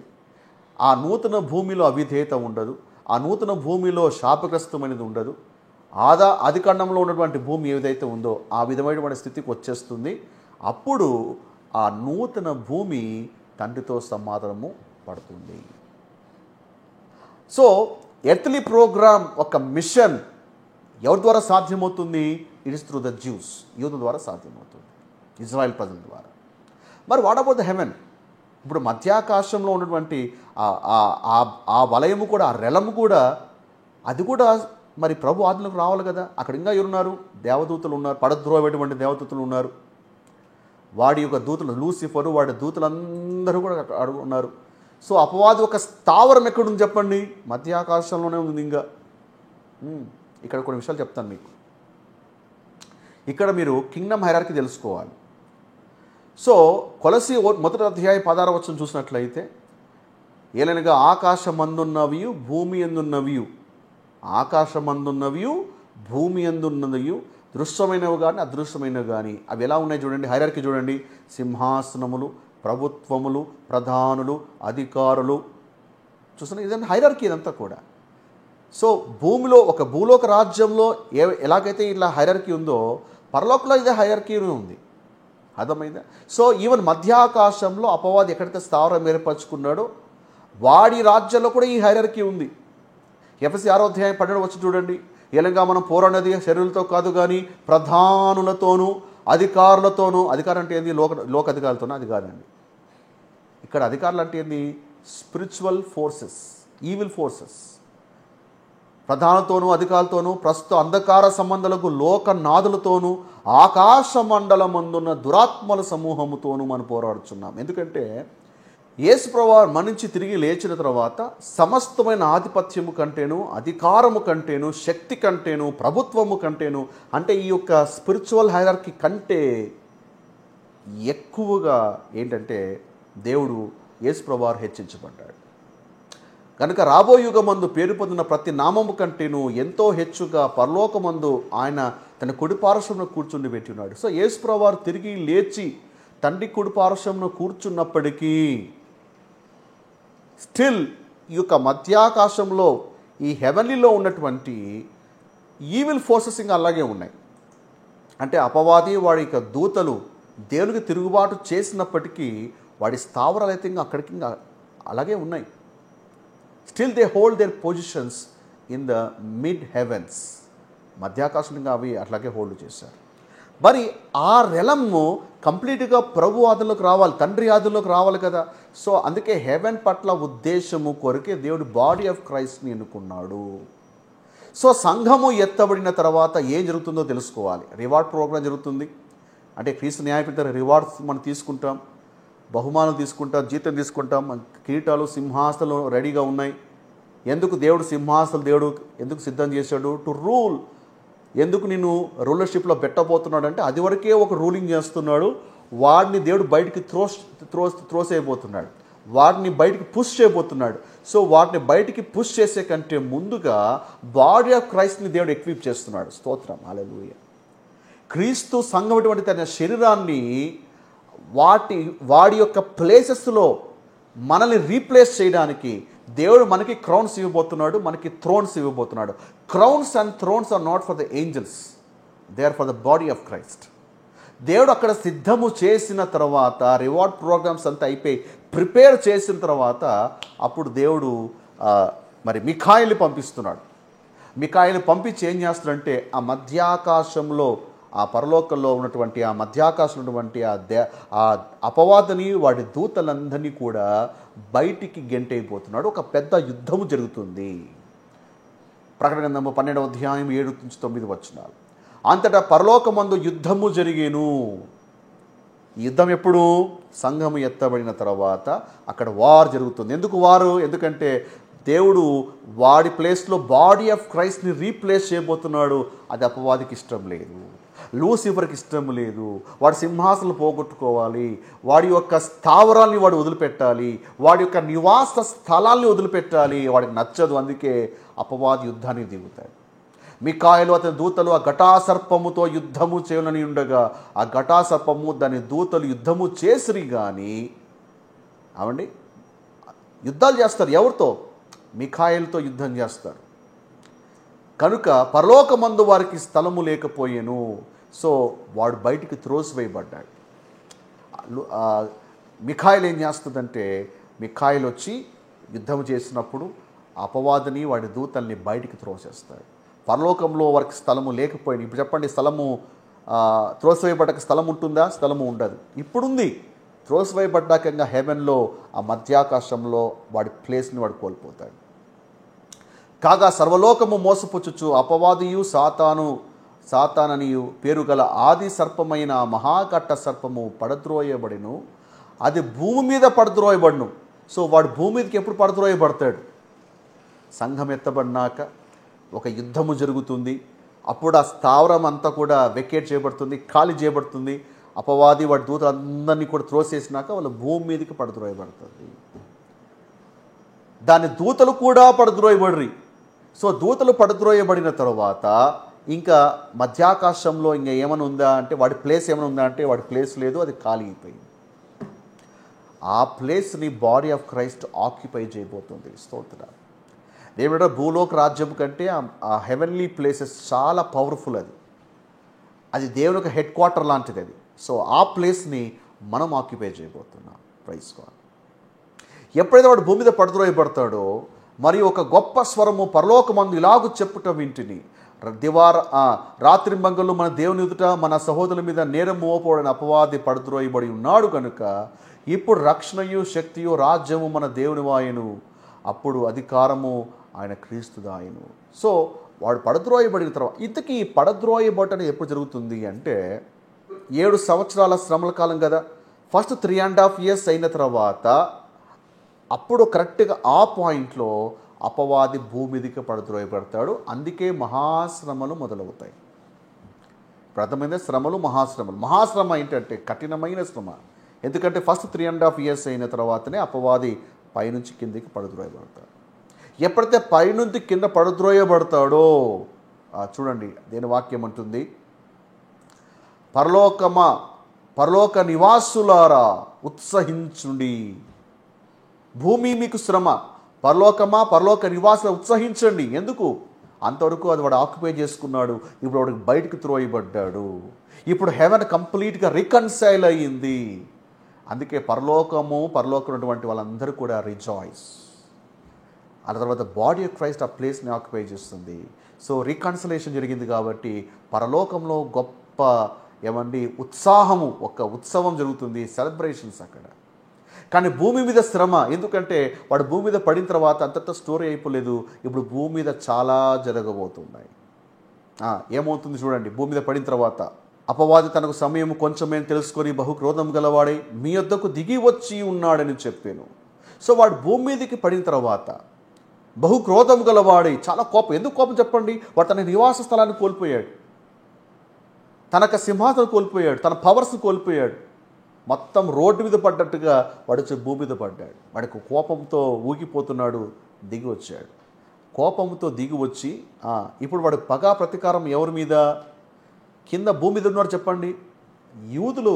ఆ నూతన భూమిలో అవిధేయత ఉండదు. ఆ నూతన భూమిలో శాపగ్రస్తమైనది ఉండదు. ఆదికాండంలో ఉన్నటువంటి భూమి ఏదైతే ఉందో ఆ విధమైనటువంటి స్థితికి వచ్చేస్తుంది. అప్పుడు ఆ నూతన భూమి తండ్రితో సమాధానము పడుతుంది. సో ఎర్త్లీ ప్రోగ్రామ్, ఒక మిషన్ ఎవరి ద్వారా సాధ్యమవుతుంది? It is through the juice, యూదుల ద్వారా సాధ్యమవుతుంది, ఇజ్రాయెల్ ప్రజల ద్వారా. మరి వాట్ అబౌట్ ద హెవెన్? ఇప్పుడు మధ్యాకాశంలో ఉన్నటువంటి ఆ వలయము కూడా, ఆ రెలము కూడా, అది కూడా మరి ప్రభు ఆజ్ఞలకు రావాలి కదా. అక్కడ ఇంకా ఎవరున్నారు? దేవదూతలు ఉన్నారు, పడద్రోవేటువంటి దేవదూతలు ఉన్నారు. వాడి యొక్క దూతలు, లూసిఫరు వాడి దూతలందరూ కూడా అక్కడ ఉన్నారు. సో అపవాది ఒక స్థావరం ఎక్కడుంది చెప్పండి? మధ్యాకాశంలోనే ఉంది. ఇంకా ఇక్కడ కొన్ని విషయాలు చెప్తాను మీకు. ఇక్కడ మీరు కింగ్డమ్ హైరార్కీ తెలుసుకోవాలి. సో కొలసి 1:16 చూసినట్లయితే, ఏలనగా ఆకాశమందున్నవియు భూమి ఎందున్నవియు, ఆకాశమందున్నవియు భూమి ఎందున్నవియు, దృశ్యమైనవి కానీ అదృశ్యమైనవి కానీ. అవి ఎలా ఉన్నాయి చూడండి, హైరార్కీ చూడండి. సింహాసనములు, ప్రభుత్వములు, ప్రధానులు, అధికారులు. చూస్తున్నా, ఇదంతా హైరార్కీ ఇదంతా కూడా. సో భూమిలో ఒక భూలోక రాజ్యంలో ఎలాగైతే ఇలా హైరార్కీ ఉందో, పరలోకంలో ఇదే హైరార్కీ ఉంది. అర్థమైందా? సో ఈవెన్ మధ్యాకాశంలో అపవాది ఎక్కడైతే స్థావరం ఏర్పరచుకున్నాడో వాడి రాజ్యంలో కూడా ఈ హైరార్కీ ఉంది. ఎఫెసీ 6:12 చూడండి. ఏలంగా మనం పోరాడేది శరీరులతో కాదు కానీ ప్రధానులతోనూ అధికారులతోనూ. అధికారం అంటే ఏంది? లోక అధికారులతోనూ అది కాదండి. ఇక్కడ అధికారులు అంటే ఏంది? Spiritual forces, evil forces. ప్రధానతోనూ అధికారులతోనూ ప్రస్తుత అంధకార సంబంధాలకు లోకనాథులతోనూ ఆకాశ మండలమందున్న దురాత్మల సమూహముతోనూ మనం పోరాడుచున్నాం. ఎందుకంటే యేసుప్రభువు మరణించి తిరిగి లేచిన తర్వాత సమస్తమైన ఆధిపత్యము కంటేను, అధికారము కంటేను, శక్తి కంటేను, ప్రభుత్వము కంటేను, అంటే ఈ యొక్క స్పిరిచువల్ హైరార్కీ కంటే ఎక్కువగా ఏంటంటే దేవుడు యేసుప్రభువు హెచ్చించబడ్డాడు. కనుక రాబోయుగమందు పేరు పొందిన ప్రతి నామము కంటేను ఎంతో హెచ్చుగా పరలోకమందు ఆయన తన కుడి పార్శ్వమున కూర్చుండి పెట్టి ఉన్నాడు. సో యేసుప్రభువు తిరిగి లేచి తండ్రి కుడి పార్శ్వమున కూర్చున్నప్పటికీ స్టిల్ ఈ యొక్క మధ్యాకాశంలో ఈ హెవెన్లీలో ఉన్నటువంటి ఈవిల్ ఫోర్సెస్ ఇంకా అలాగే ఉన్నాయి. అంటే అపవాది వాడి యొక్క దూతలు దేవునికి తిరుగుబాటు చేసినప్పటికీ వాడి స్థావరాలు అయితే ఇంకా అక్కడికి ఇంకా అలాగే ఉన్నాయి. Still they hold their positions in the mid heavens. మధ్యాకాశం ఇంకా అవి అట్లాగే హోల్డ్ చేశారు. మరి ఆ రెలము కంప్లీట్గా ప్రభు ఆధుల్లోకి రావాలి, తండ్రి ఆధుల్లోకి రావాలి కదా. సో అందుకే హెవెన్ పట్ల ఉద్దేశము కొరకే దేవుడు బాడీ ఆఫ్ క్రైస్ట్ని ఎన్నుకున్నాడు. సో సంఘము ఎత్తబడిన తర్వాత ఏం జరుగుతుందో తెలుసుకోవాలి. రివార్డ్ ప్రోగ్రాం జరుగుతుంది. అంటే క్రీస్తు న్యాయపీఠ రివార్డ్స్ మనం తీసుకుంటాం, బహుమానం తీసుకుంటాం, జీతం తీసుకుంటాం, కిరీటాలు, సింహాసనాలు రెడీగా ఉన్నాయి. ఎందుకు దేవుడు సింహాసనాలు దేవుడు ఎందుకు సిద్ధం చేశాడు? To rule. ఎందుకు నేను రూలర్షిప్లో పెట్టబోతున్నాడు అంటే అది వరకే ఒక రూలింగ్ చేస్తున్నాడు. వాడిని దేవుడు బయటికి త్రోసేయబోతున్నాడు, వాడిని బయటికి పుష్ చేయబోతున్నాడు. సో వాటిని బయటికి పుష్ చేసే కంటే ముందుగా బాడీ ఆఫ్ క్రైస్ట్ని దేవుడు ఎక్విప్ చేస్తున్నాడు. స్తోత్రం, హల్లెలూయా. క్రీస్తు సంఘం అటువంటి తన శరీరాన్ని వాడి యొక్క ప్లేసెస్లో మనల్ని రీప్లేస్ చేయడానికి దేవుడు మనకి క్రౌన్స్ ఇవ్వబోతున్నాడు, మనకి థ్రోన్స్ ఇవ్వబోతున్నాడు. Crowns and thrones are not for the angels, they are for the body of Christ. దేవుడు అక్కడ సిద్ధము చేసిన తర్వాత, రివార్డ్ ప్రోగ్రామ్స్ అంతా అయిపోయి ప్రిపేర్ చేసిన తర్వాత అప్పుడు దేవుడు మరి మిఖాయిల్ని పంపిస్తున్నాడు. మిఖాయిల్ని పంపించి ఏం చేస్తున్నాడంటే ఆ మధ్యాకాశంలో, ఆ పరలోకంలో ఉన్నటువంటి ఆ మధ్యాకాశంలో ఉన్నటువంటి ఆ అపవాదిని వాడి దూతలందరినీ కూడా బయటికి గెంటైపోతున్నాడు. ఒక పెద్ద యుద్ధము జరుగుతుంది. ప్రకటన గ్రంథము 12:7-9. అంతటా పరలోకమందు యుద్ధము జరిగేను. ఈ యుద్ధం ఎప్పుడు? సంఘము ఎత్తబడిన తర్వాత అక్కడ వార్ జరుగుతుంది. ఎందుకు వారు? ఎందుకంటే దేవుడు వాడి ప్లేస్లో బాడీ ఆఫ్ క్రైస్ట్ని రీప్లేస్ చేయబోతున్నాడు. అది అపవాదికి ఇష్టం లేదు, లూసిఫర్కి ఇష్టం లేదు. వాడి సింహాసనాలు పోగొట్టుకోవాలి, వాడి యొక్క స్థావరాల్ని వాడు వదిలిపెట్టాలి, వాడి యొక్క నివాస స్థలాల్ని వదిలిపెట్టాలి. వాడికి నచ్చదు. అందుకే అపవాది యుద్ధానికి దిగుతాడు. మిఖాయేలు అతని దూతలు ఆ ఘటాసర్పముతో యుద్ధము చేయాలని ఉండగా ఆ ఘటాసర్పము దాని దూతలు యుద్ధము చేసిరి కానీ అవండి యుద్ధాలు చేస్తారు. ఎవరితో? మిఖాయేలుతో యుద్ధం చేస్తారు. కనుక పరలోకమందు వారికి స్థలము లేకపోయేను. సో వాడు బయటికి త్రోసివేయబడ్డాడు. మిఖాయేలు ఏం చేస్తుందంటే, మిఖాయేలు వచ్చి యుద్ధం చేసినప్పుడు అపవాదిని వాడి దూతల్ని బయటికి త్రోసేస్తాడు. పరలోకంలో వారికి స్థలము లేకపోయింది. ఇప్పుడు చెప్పండి, స్థలము త్రోసివేయబడ్డక స్థలం ఉంటుందా? స్థలము ఉండదు. ఇప్పుడుంది, త్రోసివేయబడ్డాక ఇంకా హెవెన్లో ఆ మధ్యాకాశంలో వాడి ప్లేస్ని వాడు కోల్పోతాడు. కాగా సర్వలోకము మోసపుచ్చుచు అపవాదియు సాతాననియు పేరు గల ఆది సర్పమైన ఆ మహాకట్ట సర్పము పడద్రోయబడిను. అది భూమి మీద పడద్రోయబడును. సో వాడు భూమి మీదకి ఎప్పుడు పడద్రోయబడతాడు? సంఘం ఎత్తబడినాక ఒక యుద్ధము జరుగుతుంది. అప్పుడు ఆ స్థావరం అంతా కూడా వెకేట్ చేయబడుతుంది, ఖాళీ చేయబడుతుంది. అపవాది వాడి దూతలందరినీ కూడా త్రోసేసినాక వాళ్ళు భూమి మీదకి పడద్రోయబడుతుంది. దాని దూతలు కూడా పడద్రోయబడ్రి. సో దూతలు పడద్రోయబడిన తర్వాత ఇంకా మధ్యాకాశంలో ఇంకా ఏమైనా ఉందా అంటే వాడి ప్లేస్ ఏమైనా ఉందా అంటే వాడి ప్లేస్ లేదు, అది ఖాళీ అయిపోయింది. ఆ ప్లేస్ని బాడీ ఆఫ్ క్రైస్ట్ ఆక్యుపై చేయబోతుంది. స్తోత్రం. దేవుడు భూలోక రాజ్యం కంటే ఆ హెవెన్లీ ప్లేసెస్ చాలా పవర్ఫుల్. అది దేవుని యొక్క హెడ్ క్వార్టర్ లాంటిది అది. సో ఆ ప్లేస్ని మనం ఆక్యుపై చేయబోతున్నాం. Praise God. ఎప్పుడైతే వాడు భూమి మీద పడద్రోయబడతాడో మరి ఒక గొప్ప స్వరము పరలోకమందు ఇలాగు చెప్పుట వింటిని, రాత్రి మంగళ్ళు మన దేవుని ఎదుట మన సహోదరుల మీద నేరం మోపబడిన అపవాది పడద్రోయబడి ఉన్నాడు కనుక ఇప్పుడు రక్షణయు శక్తియు రాజ్యము మన దేవుని వాయును, అప్పుడు అధికారము ఆయన క్రీస్తుదాయను. సో వాడు పడద్రోయబడిన తర్వాత ఇంతకీ పడద్రోయబడటం ఎప్పుడు జరుగుతుంది అంటే 7 సంవత్సరాల శ్రమల కాలం కదా. ఫస్ట్ 3.5 years అయిన తర్వాత అప్పుడు కరెక్ట్గా ఆ పాయింట్లో అపవాది భూమి మీదకి పడద్రోయబడతాడు. అందుకే మహాశ్రమలు మొదలవుతాయి. ప్రథమైన శ్రమలు మహాశ్రమలు. మహాశ్రమ ఏంటంటే కఠినమైన శ్రమ. ఎందుకంటే ఫస్ట్ 3.5 years అయిన తర్వాతనే అపవాది పైనుంచి కిందికి పడద్రోయబడతాడు. ఎప్పుడైతే పైనుంచి కింద పడద్రోయబడతాడో చూడండి దేని వాక్యం అంటుంది, పరలోక నివాసులారా ఉత్సహించుండి. భూమి మీకు శ్రమ, పరలోక నివాసులు ఉత్సహించండి. ఎందుకు? అంతవరకు అది వాడు ఆక్యుపై చేసుకున్నాడు. ఇప్పుడు వాడికి బయటకు త్రోయబడ్డాడు. ఇప్పుడు హెవెన్ కంప్లీట్గా రికన్సైల్ అయ్యింది. అందుకే పరలోకం ఉన్నటువంటి వాళ్ళందరూ కూడా రిజాయిస్. ఆ తర్వాత బాడీ ఆఫ్ క్రైస్ట్ ఆ ప్లేస్ని ఆక్యుపై చేస్తుంది. సో రీకన్సలేషన్ జరిగింది కాబట్టి పరలోకంలో గొప్ప ఉత్సాహము, ఒక ఉత్సవం జరుగుతుంది, సెలబ్రేషన్స్ అక్కడ. కానీ భూమి మీద శ్రమ. ఎందుకంటే వాడు భూమి మీద పడిన తర్వాత అంతటా స్టోరీ అయిపోలేదు. ఇప్పుడు భూమి మీద చాలా జరగబోతున్నాయి. ఏమవుతుంది చూడండి. భూమి మీద పడిన తర్వాత అపవాది తనకు సమయం కొంచెమేం తెలుసుకొని బహుక్రోధం గలవాడై మీ యొద్దకు దిగి వచ్చి ఉన్నాడని చెప్పాను. సో వాడు భూమి మీదకి పడిన తర్వాత బహుక్రోధం గలవాడై, చాలా కోపం. ఎందుకు కోపం చెప్పండి? వాడు తన నివాస స్థలాన్ని కోల్పోయాడు, తనకు సింహాసనం కోల్పోయాడు, తన పవర్స్ కోల్పోయాడు. మొత్తం రోడ్డు మీద పడ్డట్టుగా వాడు వచ్చి భూమి మీద పడ్డాడు. వాడికి కోపంతో ఊగిపోతున్నాడు, దిగి వచ్చాడు. కోపంతో దిగి వచ్చి ఇప్పుడు వాడు పగా ప్రతీకారం ఎవరి మీద? కింద భూమి మీద ఉన్నారు చెప్పండి. యూదులు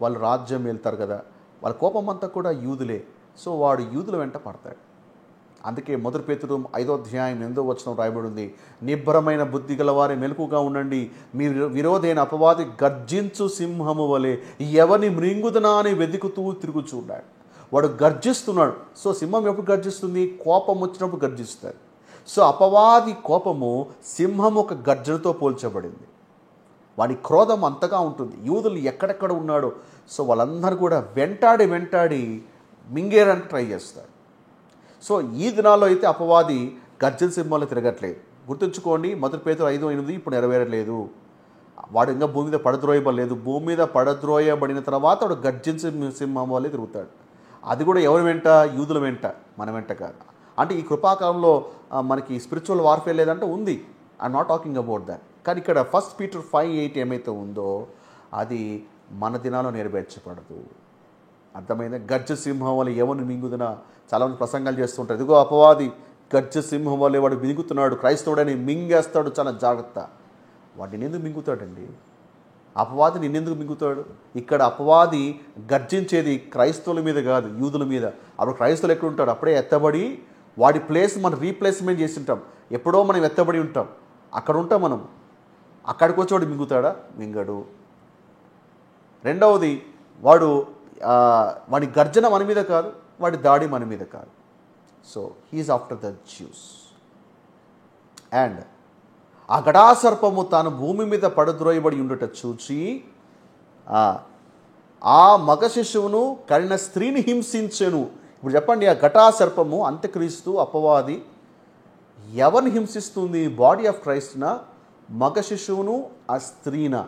వాళ్ళు రాజ్యం వెళ్తారు కదా, వాళ్ళ కోపం అంతా కూడా యూదులే. సో వాడు యూదుల వెంట పడతాడు. అందుకే 1 పేతురు 5వ అధ్యాయం 8వ వచనం రాయబడి ఉంది, నిబ్బరమైన బుద్ధి గలవారే మెలకుగా ఉండండి, మీ విరోధైన అపవాది గర్జించు సింహము వలె ఎవరిని మృంగుదనా అని వెతుకుతూ తిరుగుచున్నాడు. వాడు గర్జిస్తున్నాడు. సో సింహం ఎప్పుడు గర్జిస్తుంది? కోపం వచ్చినప్పుడు గర్జిస్తారు. సో అపవాది కోపము సింహం ఒక గర్జనతో పోల్చబడింది. వాడి క్రోధం అంతగా ఉంటుంది. యూదులు ఎక్కడెక్కడ ఉన్నాడో సో వాళ్ళందరూ కూడా వెంటాడి మింగేయడానికి ట్రై చేస్తారు. సో ఈ దినాల్లో అయితే అపవాది గర్జన సింహాలు తిరగట్లేదు. గుర్తుంచుకోండి, 1 పేతురు 5:8 ఇప్పుడు నెరవేరలేదు. వాడు ఇంకా భూమి మీద పడద్రోయబడలేదు. భూమి మీద పడద్రోయబడిన తర్వాత వాడు గర్జన సింహం వల్లే తిరుగుతాడు. అది కూడా ఎవరి వెంట? యూదుల వెంట, మన వెంట కాదు. అంటే ఈ కృపాకాలంలో మనకి స్పిరిచువల్ వార్ఫేర్ లేదంటే ఉంది. I'm not talking about that. కానీ ఇక్కడ 1 Peter 5:8 ఏమైతే ఉందో అది మన దినాల్లో నెరవేర్చబడదు. అర్థమైందా? గర్జ సింహం వల్ల ఎవరిని మింగుదనా? చాలామంది ప్రసంగాలు చేస్తుంటారు, ఇదిగో అపవాది గర్జ సింహం వల్లే వాడు మింగుతున్నాడు, క్రైస్తవుడని మింగేస్తాడు, చాలా జాగ్రత్త. వాడు నిన్నెందుకు మింగుతాడండి? అపవాది నిన్నెందుకు మింగుతాడు? ఇక్కడ అపవాది గర్జించేది క్రైస్తవుల మీద కాదు, యూదుల మీద. అప్పుడు క్రైస్తవులు ఎక్కడ ఉంటాడు? అప్పుడే ఎత్తబడి వాడి ప్లేస్ మనం రీప్లేస్మెంట్ చేసి ఉంటాం. ఎప్పుడో మనం ఎత్తబడి ఉంటాం, అక్కడ ఉంటాం మనం. అక్కడికి వచ్చి వాడు మింగుతాడా? మింగడు. రెండవది, వాడి గర్జన మన మీద కాదు, వాడి దాడి మన మీద కాదు. So he is after the Jews. And ఆ గడాసర్పము తాను భూమి మీద పడద్రోయబడి ఉండుట చూచి ఆ మగ శిశువును కనిన స్త్రీని హింసించెను. ఇప్పుడు చెప్పండి, ఆ ఘటా సర్పము అంత్యక్రీస్తు అపవాది ఎవరిని హింసిస్తుంది? బాడీ ఆఫ్ క్రైస్ట్నా, మగ శిశువును ఆ స్త్రీనా?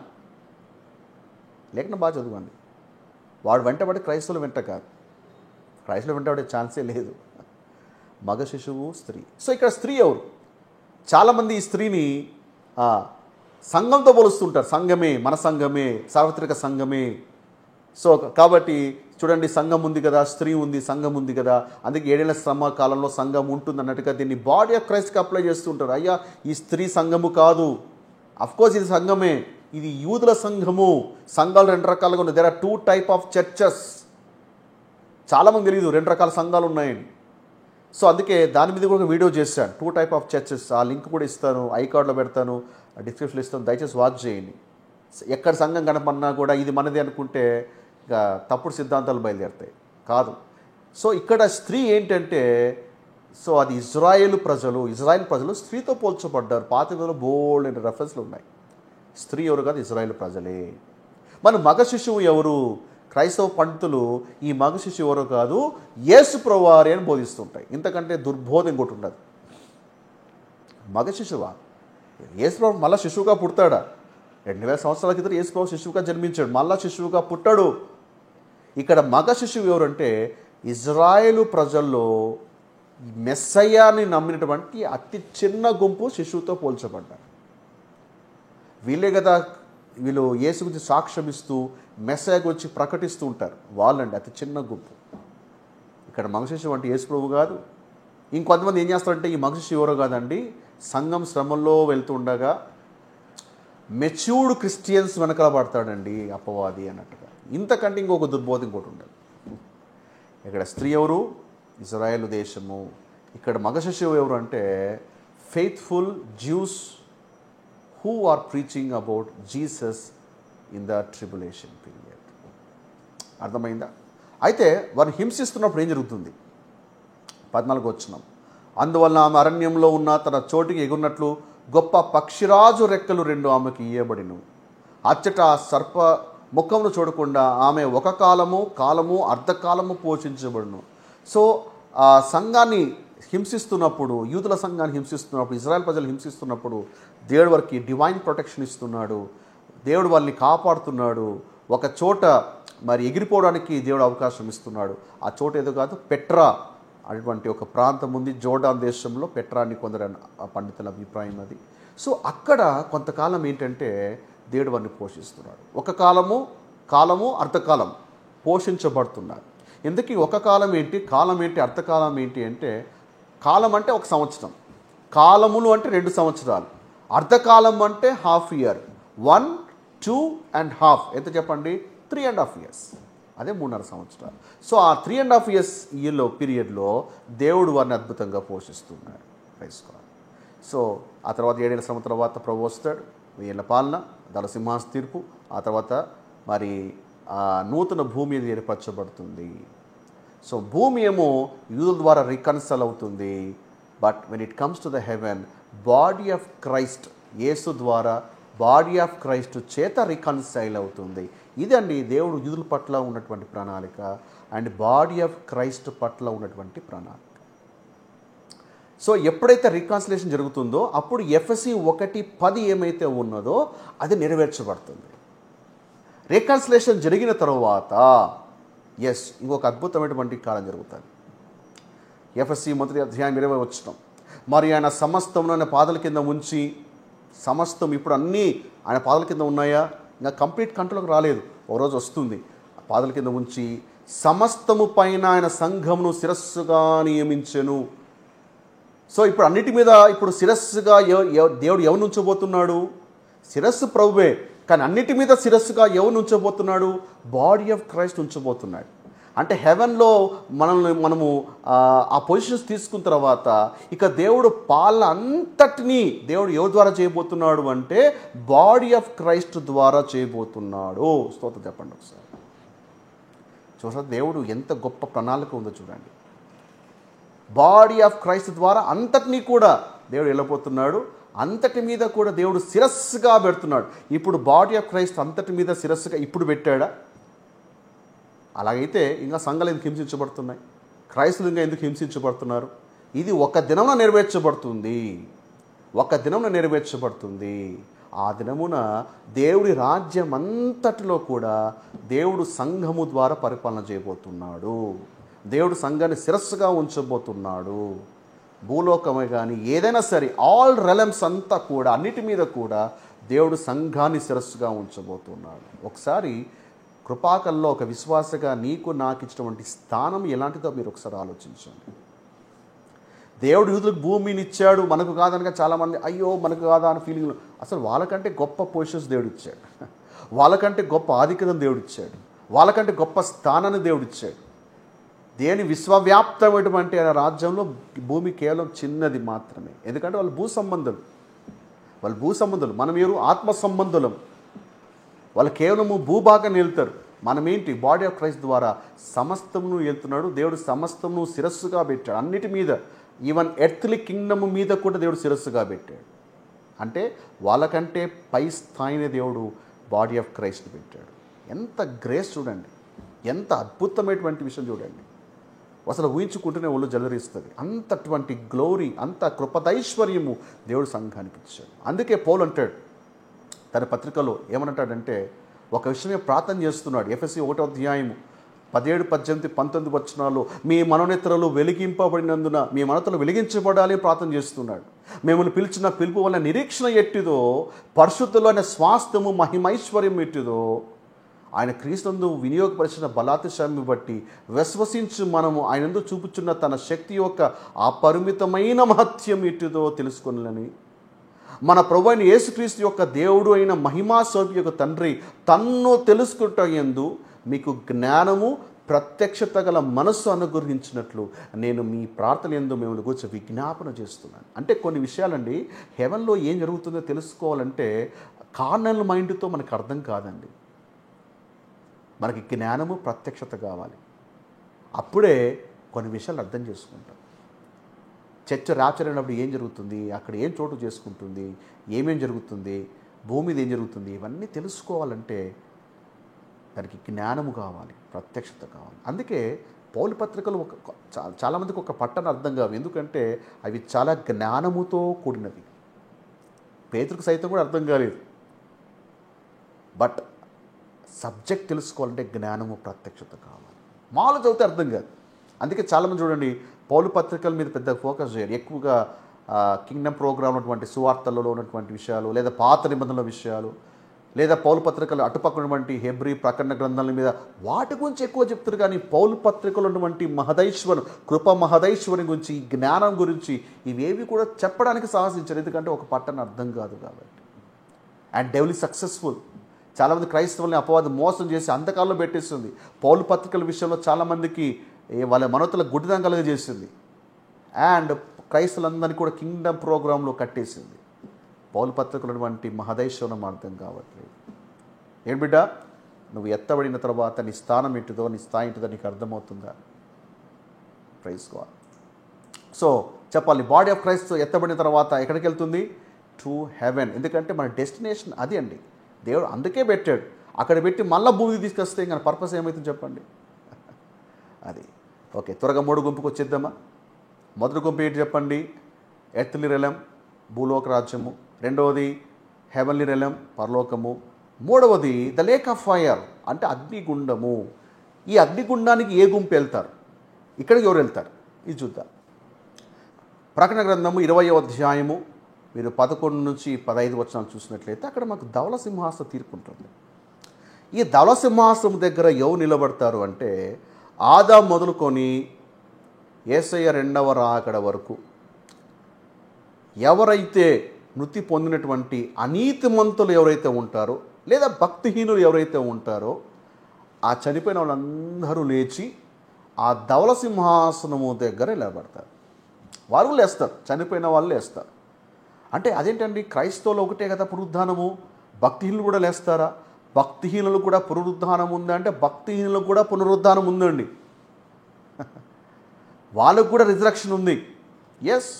లేఖనం బాగా చదవండి. వాడు వెంటబడి క్రైస్తవులు వెంట కాదు, క్రైస్తవులు వెంటబడే ఛాన్సే లేదు. మగ శిశువు, స్త్రీ. సో ఇక్కడ స్త్రీ ఎవరు? చాలామంది ఈ స్త్రీని సంఘంతో పోలుస్తుంటారు. సంఘమే, మన సంఘమే, సార్వత్రిక సంఘమే. సో కాబట్టి చూడండి, సంఘం ఉంది కదా, స్త్రీ ఉంది, సంఘం ఉంది కదా, అందుకే 7 ఏళ్ల శ్రమ కాలంలో సంఘం ఉంటుంది అన్నట్టుగా దీన్ని బాడీ ఆఫ్ క్రైస్ట్కి అప్లై చేస్తుంటారు. అయ్యా, ఈ స్త్రీ సంఘము కాదు. అఫ్కోర్స్ ఇది సంఘమే, ఇది యూదుల సంఘము. సంఘాలు 2 రకాలుగా ఉన్నాయి. There are 2 types of churches. చాలామంది తెలియదు 2 రకాల సంఘాలు ఉన్నాయని. సో అందుకే దాని మీద కూడా ఒక వీడియో చేశాను, 2 types ఆఫ్ చర్చెస్. ఆ లింక్ కూడా ఇస్తాను, ఐకార్డ్లో పెడతాను, డిస్క్రిప్షన్లో ఇస్తాను, దయచేసి వాచ్ చేయండి. ఎక్కడ సంఘం కనపడినా కూడా ఇది మనదే అనుకుంటే ఇక తప్పుడు సిద్ధాంతాలు బయలుదేరుతాయి. కాదు. సో ఇక్కడ స్త్రీ ఏంటంటే, సో అది ఇజ్రాయేల్ ప్రజలు స్త్రీతో పోల్చబడ్డారు. పాత నిబంధనలో బోల్డ్ అనే రెఫరెన్స్లు ఉన్నాయి. స్త్రీ ఎవరు కాదు, ఇజ్రాయేల్ ప్రజలే. మన మగ శిశువు ఎవరు? క్రైస్తవ పండితులు ఈ మగ శిశువు ఎవరో కాదు, యేసు ప్రభువారే అని బోధిస్తుంటాయి. ఇంతకంటే దుర్బోధం ఇంకోటి ఉండదు. మగ శిశువా? యేసు ప్రభు మళ్ళా శిశువుగా పుడతాడా? 2000 సంవత్సరాల క్రితం యేసు ప్రభు శిశువుగా జన్మించాడు, మళ్ళా శిశువుగా పుట్టాడు. ఇక్కడ మగ శిశువు ఎవరంటే, ఇజ్రాయేలు ప్రజల్లో మెస్సయ్యాని నమ్మినటువంటి అతి చిన్న గుంపు శిశువుతో పోల్చబడ్డారు. వీళ్ళే కదా, వీళ్ళు యేసు గురించి సాక్ష్యం ఇస్తూ మెస్సయ్య గురించి ప్రకటిస్తూ ఉంటారు. వాళ్ళండి అతి చిన్న గుంపు. ఇక్కడ మగ శిశువు అంటే యేసు ప్రభు కాదు. ఇంకొంతమంది ఏం చేస్తారంటే, ఈ మగ శిశువు ఎవరో కాదండి, సంఘం శ్రమంలో వెళ్తూ ఉండగా మెచ్యూర్డ్ క్రిస్టియన్స్ వెనకాల పడతాడండి అపవాది అన్నట్టుగా. ఇంతకంటే ఇంకొక దుర్బోధం ఇంకోటి ఉండదు. ఇక్కడ స్త్రీ ఎవరు? ఇజ్రాయేలు దేశము. ఇక్కడ మగ శిశువు ఎవరు అంటే, faithful Jews who are preaching about Jesus in the tribulation period. అర్థమైందా? అయితే వారిని హింసిస్తున్నప్పుడు ఏం జరుగుతుంది? 14 వచనం. అందువలన ఆమె అరణ్యంలో ఉన్న తన చోటికి ఎగురున్నట్లు గొప్ప పక్షిరాజు రెక్కలు 2 ఆమెకి ఇయ్యబడిను. అచ్చట సర్ప ముఖమును చూడకుండా ఆమె ఒక కాలము అర్ధకాలము పోషించబడును. సో ఆ సంఘాన్ని హింసిస్తున్నప్పుడు, యూదుల సంఘాన్ని హింసిస్తున్నప్పుడు, ఇజ్రాయెల్ ప్రజలు హింసిస్తున్నప్పుడు దేవుడు వారికి డివైన్ ప్రొటెక్షన్ ఇస్తున్నాడు. దేవుడు వాళ్ళని కాపాడుతున్నాడు. ఒక చోట మరి ఎగిరిపోవడానికి దేవుడు అవకాశం ఇస్తున్నాడు. ఆ చోట ఏదో కాదు, పెట్రా అటువంటి ఒక ప్రాంతం ఉంది జోర్డాన్ దేశంలో. పెట్రా అని కొందరు పండితుల అభిప్రాయం అది. సో అక్కడ కొంతకాలం ఏంటంటే దేవుడు వారిని పోషిస్తున్నాడు. ఒక కాలము అర్ధకాలం పోషించబడుతున్నారు. ఎందుకు ఒక కాలం ఏంటి, అర్ధకాలం ఏంటి అంటే, కాలం అంటే 1 సంవత్సరం, కాలములు అంటే 2 సంవత్సరాలు, అర్ధకాలం అంటే ½ ఇయర్, 1, 2 and ½ ఎంత చెప్పండి, 3.5 years. అదే 3.5 సంవత్సరాలు. సో ఆ 3.5 years పీరియడ్లో దేవుడు వారిని అద్భుతంగా పోషిస్తున్నాడు. సో ఆ తర్వాత 7 ఏళ్ల శ్రమ తర్వాత ప్రభు వస్తాడు, 1000 ఏళ్ల పాలన, దాని సింహాసన తీర్పు. ఆ తర్వాత మరి నూతన భూమి ఏర్పరచబడుతుంది. సో భూమి ఏమో యూదుల ద్వారా రికన్సల్ అవుతుంది. But when it comes to the heaven, body of Christ యేసు ద్వారా బాడీ ఆఫ్ క్రైస్ట్ చేత రికన్సైల్ అవుతుంది. ఇదండి దేవుడు యూదుల పట్ల ఉన్నటువంటి ప్రణాళిక అండ్ బాడీ ఆఫ్ క్రైస్ట్ పట్ల ఉన్నటువంటి ప్రణాళిక. సో ఎప్పుడైతే రికన్సిలేషన్ జరుగుతుందో అప్పుడు ఎఫెసీ 1:10 ఏమైతే ఉన్నదో అది నెరవేర్చబడుతుంది. రికన్సిలేషన్ జరిగిన తర్వాత ఇంకొక అద్భుతమైనటువంటి కాలం జరుగుతుంది. ఎఫెసీ 1:20 మరి ఆయన సమస్తమును ఆయన పాదాల కింద ఉంచి, సమస్తం ఇప్పుడు అన్నీ ఆయన పాదాల కింద ఉన్నాయా, ఇంకా కంప్లీట్ కంట్రోల్కి రాలేదు, ఓ రోజు వస్తుంది. పాదాల కింద ఉంచి సమస్తము పైన ఆయన సంఘమును శిరస్సుగా నియమించెను. సో ఇప్పుడు అన్నిటి మీద ఇప్పుడు శిరస్సుగా దేవుడు ఎవరు ఉంచబోతున్నాడు? శిరస్సు ప్రభువే, కానీ అన్నిటి మీద శిరస్సుగా ఎవరు ఉంచబోతున్నాడు? బాడీ ఆఫ్ క్రైస్ట్ ఉంచబోతున్నాడు. అంటే హెవెన్లో మనము ఆ పొజిషన్స్ తీసుకున్న తర్వాత ఇక దేవుడు పాలన అంతటినీ దేవుడు ఎవరి ద్వారా చేయబోతున్నాడు అంటే బాడీ ఆఫ్ క్రైస్ట్ ద్వారా చేయబోతున్నాడు. స్తోత్రం చెప్పండి ఒకసారి. చూసారా దేవుడు ఎంత గొప్ప ప్రణాళిక ఉందో చూడండి. బాడీ ఆఫ్ క్రైస్ట్ ద్వారా అంతటినీ కూడా దేవుడు వెళ్ళబోతున్నాడు. అంతటి మీద కూడా దేవుడు శిరస్సుగా పెడుతున్నాడు. ఇప్పుడు బాడీ ఆఫ్ క్రైస్ట్ అంతటి మీద శిరస్సుగా ఇప్పుడు పెట్టాడా? అలాగైతే ఇంకా సంఘాలు ఎందుకు హింసించబడుతున్నాయి? క్రైస్తవులు ఇంకా ఎందుకు హింసించబడుతున్నారు? ఇది ఒక దినంలో నెరవేర్చబడుతుంది. ఒక దినంలో నెరవేర్చబడుతుంది. ఆ దినమున దేవుడి రాజ్యం అంతటిలో కూడా దేవుడు సంఘము ద్వారా పరిపాలన చేయబోతున్నాడు. దేవుడు సంఘాన్ని శిరస్సుగా ఉంచబోతున్నాడు. భూలోకమే కానీ ఏదైనా సరే ఆల్ రెలమ్స్ అంతా కూడా అన్నిటి మీద కూడా దేవుడు సంఘాన్ని శిరస్సుగా ఉంచబోతున్నాడు. ఒకసారి కృపాకల్లో ఒక విశ్వాసగా నీకు నాకు ఇచ్చినటువంటి స్థానం ఎలాంటిదో మీరు ఒకసారి ఆలోచించండి. దేవుడు యూదులకు భూమిని ఇచ్చాడు, మనకు కాదనగా చాలామంది అయ్యో మనకు కాదా అని ఫీలింగ్. అసలు వాళ్ళకంటే గొప్ప పొజిషన్స్ దేవుడు ఇచ్చాడు, వాళ్ళకంటే గొప్ప ఆధిక్యతను దేవుడు ఇచ్చాడు, వాళ్ళకంటే గొప్ప స్థానాన్ని దేవుడు ఇచ్చాడు. దేని విశ్వవ్యాప్తమైనటువంటి ఆయన రాజ్యంలో భూమి కేవలం చిన్నది మాత్రమే. ఎందుకంటే వాళ్ళు భూ సంబంధులు, మనం ఎవరు ఆత్మ సంబంధులం. వాళ్ళు కేవలము భూభాగాన్ని వెళ్తారు. మనమేంటి బాడీ ఆఫ్ క్రైస్ట్ ద్వారా సమస్తమును వెళ్తున్నాడు. దేవుడు సమస్తమును శిరస్సుగా పెట్టాడు అన్నిటి మీద. ఈవెన్ ఎర్త్లీ కింగ్డమ్ మీద కూడా దేవుడు శిరస్సుగా పెట్టాడు. అంటే వాళ్ళకంటే పై స్థాయిని దేవుడు బాడీ ఆఫ్ క్రైస్ట్ పెట్టాడు. ఎంత గ్రేస్ చూడండి, ఎంత అద్భుతమైనటువంటి విషయం చూడండి. అసలు ఊహించుకుంటూనే ఒళ్ళు జలరిస్తుంది. అంతటువంటి గ్లోరీ, అంత కృపదైశ్వర్యము దేవుడు సంఘానికి ఇచ్చాడు. అందుకే పౌలు అంటాడు తన పత్రికలో ఏమంటాడంటే, ఒక విషయమే ప్రార్థన చేస్తున్నాడు. ఎఫెసీ 1:17, 17, 18, 19 వచనాల్లో మీ మనోనేత్రలు వెలిగింపబడినందున మీ మనతలు వెలిగించబడాలి ప్రార్థన చేస్తున్నాడు. మిమ్మల్ని పిలిచిన పిలుపు వల్ల నిరీక్షణ ఎట్టిదో, పరిశుద్ధులైన స్వాస్థ్యము మహిమైశ్వర్యం ఎట్టిదో, ఆయన క్రీస్తునందు వినియోగపరిచిన బలాతిశయాన్ని బట్టి విశ్వసించి మనము ఆయనందు చూపుచున్న తన శక్తి యొక్క అపరిమితమైన మహత్యం ఎట్టిదో తెలుసుకొనని, మన ప్రభు అయిన యేసుక్రీస్తు యొక్క దేవుడు అయిన మహిమా స్వరూపి యొక్క తండ్రి తన్ను తెలుసుకుంటూ మీకు జ్ఞానము ప్రత్యక్షత గల మనస్సు అనుగ్రహించినట్లు నేను మీ ప్రార్థన యందు మిమ్మల్ని గురించి విజ్ఞాపన చేస్తున్నాను. అంటే కొన్ని విషయాలండి హెవెన్లో ఏం జరుగుతుందో తెలుసుకోవాలంటే కార్నల్ మైండ్తో మనకు అర్థం కాదండి. మనకి జ్ఞానము ప్రత్యక్షత కావాలి. అప్పుడే కొన్ని విషయాలు అర్థం చేసుకుంటాం. చర్చ ర్యాప్చర్ అయినప్పుడు ఏం జరుగుతుంది, అక్కడ ఏం చోటు చేసుకుంటుంది, ఏమేం జరుగుతుంది, భూమి మీద ఏం జరుగుతుంది, ఇవన్నీ తెలుసుకోవాలంటే దానికి జ్ఞానము కావాలి, ప్రత్యక్షత కావాలి. అందుకే పౌలు పత్రికలు చాలామందికి ఒక పట్టణ అర్థం కావు. ఎందుకంటే అవి చాలా జ్ఞానముతో కూడినవి. పేతురుకు సైతం కూడా అర్థం కాలేదు. బట్ సబ్జెక్ట్ తెలుసుకోవాలంటే జ్ఞానము ప్రత్యక్షత కావాలి. మామూలు చదివితే అర్థం కాదు. అందుకే చాలామంది చూడండి పౌలు పత్రికల మీద పెద్ద ఫోకస్ చేయరు. ఎక్కువగా కింగ్డమ్ ప్రోగ్రామ్ ఉన్నటువంటి సువార్తలలో ఉన్నటువంటి విషయాలు, లేదా పాత నిబంధనల విషయాలు, లేదా పౌలు పత్రికలు అటుపక్క ఉన్నటువంటి హెబ్రీ ప్రకటన గ్రంథాల మీద వాటి గురించి ఎక్కువ చెప్తారు. కానీ పౌలు పత్రికలు ఉన్నటువంటి మహదైశ్వరం, కృప మహదైశ్వరం గురించి, జ్ఞానం గురించి ఇవేవి కూడా చెప్పడానికి సాహసించారు. ఎందుకంటే ఒక పట్టణ అర్థం కాదు కాబట్టి. And devil successful. చాలామంది క్రైస్తవుల్ని అపవాదం మోసం చేసి అంధకారంలో పెట్టేస్తుంది. పౌలు పత్రికల విషయంలో చాలామందికి వాళ్ళ మనోతల గుడ్డిదం కలుగజేసింది. అండ్ క్రైస్తవులందరినీ కూడా కింగ్డమ్ ప్రోగ్రాంలో కట్టేసింది. పౌలు పత్రికలు వంటి మహదైశ్వరం అర్థం కావట్లేదు. ఏం బిడ్డ, నువ్వు ఎత్తబడిన తర్వాత నీ స్థానం ఏంటిదో, నీ స్థాయి ఏంటిదో నీకు అర్థమవుతుందా? Praise God. సో చెప్పాలి, బాడీ ఆఫ్ క్రైస్ట్ ఎత్తబడిన తర్వాత ఎక్కడికి వెళ్తుంది? To heaven. ఎందుకంటే మన డెస్టినేషన్ అది అండి. దేవుడు అందుకే పెట్టాడు. అక్కడ పెట్టి మళ్ళీ భూమికి తీసుకొస్తే ఇంకా పర్పస్ ఏమవుతుంది చెప్పండి? అది ఓకే. త్వరగా 3 గుంపుకు వచ్చేద్దామా? మొదటి గుంపు ఏంటి చెప్పండి? ఎర్త్లీ రెలమ్, భూలోక రాజ్యము. రెండవది హెవెన్లీ రెలమ్, పరలోకము. మూడవది ద లేక్ ఆఫ్ ఫైర్, అంటే అగ్నిగుండము. ఈ అగ్నిగుండానికి ఏ గుంపు వెళ్తారు? ఇక్కడికి ఎవరు వెళ్తారు? ఇది చూద్దాం. ప్రకటన గ్రంథము 20వ అధ్యాయము మీరు 11 నుంచి 15 వచనాలు చూసినట్లయితే అక్కడ మాకు ధవళ సింహాసనం తీర్పు ఉంటుంది. ఈ ధవళ సింహాసనం దగ్గర ఎవరు నిలబడతారు అంటే ఆదాము మొదలుకొని యేసయ్య 2వ రాకడ వరకు ఎవరైతే మృతి పొందినటువంటి అనీతిమంతులు ఎవరైతే ఉంటారో, లేదా భక్తిహీనులు ఎవరైతే ఉంటారో, ఆ చనిపోయిన వాళ్ళందరూ లేచి ఆ ధవళ సింహాసనము దగ్గర నిలబడతారు. వారు లేస్తారు, చనిపోయిన వాళ్ళు లేస్తారు. అంటే అదేంటండి, క్రైస్తవులు ఒకటే కదా పునరుద్ధానము, భక్తిహీనులు కూడా లేస్తారా? భక్తిహీనులు కూడా పునరుద్ధానం ఉందా అంటే భక్తిహీనులకు కూడా పునరుద్ధానం ఉందండి. వాళ్ళకు కూడా రిజరక్షన్ ఉంది. ఎస్,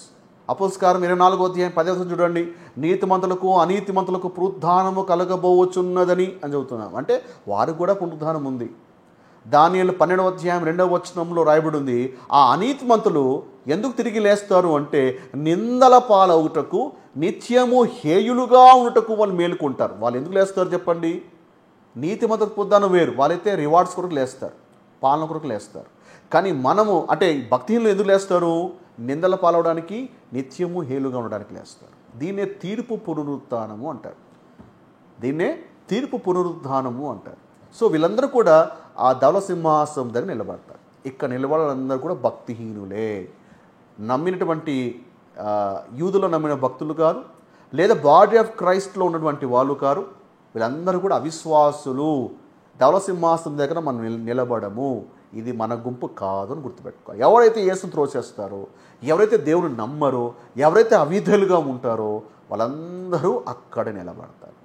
అపోస్తలకార్యం 24వ అధ్యాయం 10వ వచనం చూడండి. నీతిమంతులకు అనీతిమంతులకు పునరుద్ధానము కలగబోచున్నదని అని చెబుతున్నాం. అంటే వారికి కూడా పునరుద్ధానం ఉంది. దానియేలు 12వ అధ్యాయం 2వ వచనంలో రాయబడి ఉంది, ఆ అనీతిమంతులు ఎందుకు తిరిగి లేస్తారు అంటే నిందల పాలవుటకు నిత్యము హేయులుగా ఉండుటకు వాళ్ళు మేలుకుంటారు. వాళ్ళు ఎందుకు లేస్తారు చెప్పండి? నీతిమంతుల పునరుద్ధానం వేరు. వాళ్ళైతే రివార్డ్స్ కొరకు లేస్తారు, పాలన కొరకు లేస్తారు. కానీ మనము అంటే భక్తిహీనులు ఎందుకు లేస్తారు? నిందల పాలవడానికి, నిత్యము హేలుగా ఉండడానికి లేస్తారు. దీన్నే తీర్పు పునరుత్థానము అంటారు. దీన్నే తీర్పు పునరుద్ధానము అంటారు. సో వీళ్ళందరూ కూడా ఆ ధవల సింహాసనం దగ్గర నిలబడతారు. ఇక్కడ నిలబడాలందరూ కూడా భక్తిహీనులే. నమ్మినటువంటి యూదులో నమ్మిన భక్తులు కాదు, లేదా బాడీ ఆఫ్ క్రైస్ట్లో ఉన్నటువంటి వాళ్ళు కారు. వీళ్ళందరూ కూడా అవిశ్వాసులు. ధవల సింహాసనం దగ్గర మనం నిలబడము, ఇది మన గుంపు కాదు అని గుర్తుపెట్టుకోవాలి. ఎవరైతే యేసును త్రోసేస్తారో, ఎవరైతే దేవుని నమ్మరో, ఎవరైతే అవిధులుగా ఉంటారో వాళ్ళందరూ అక్కడ నిలబడతారు.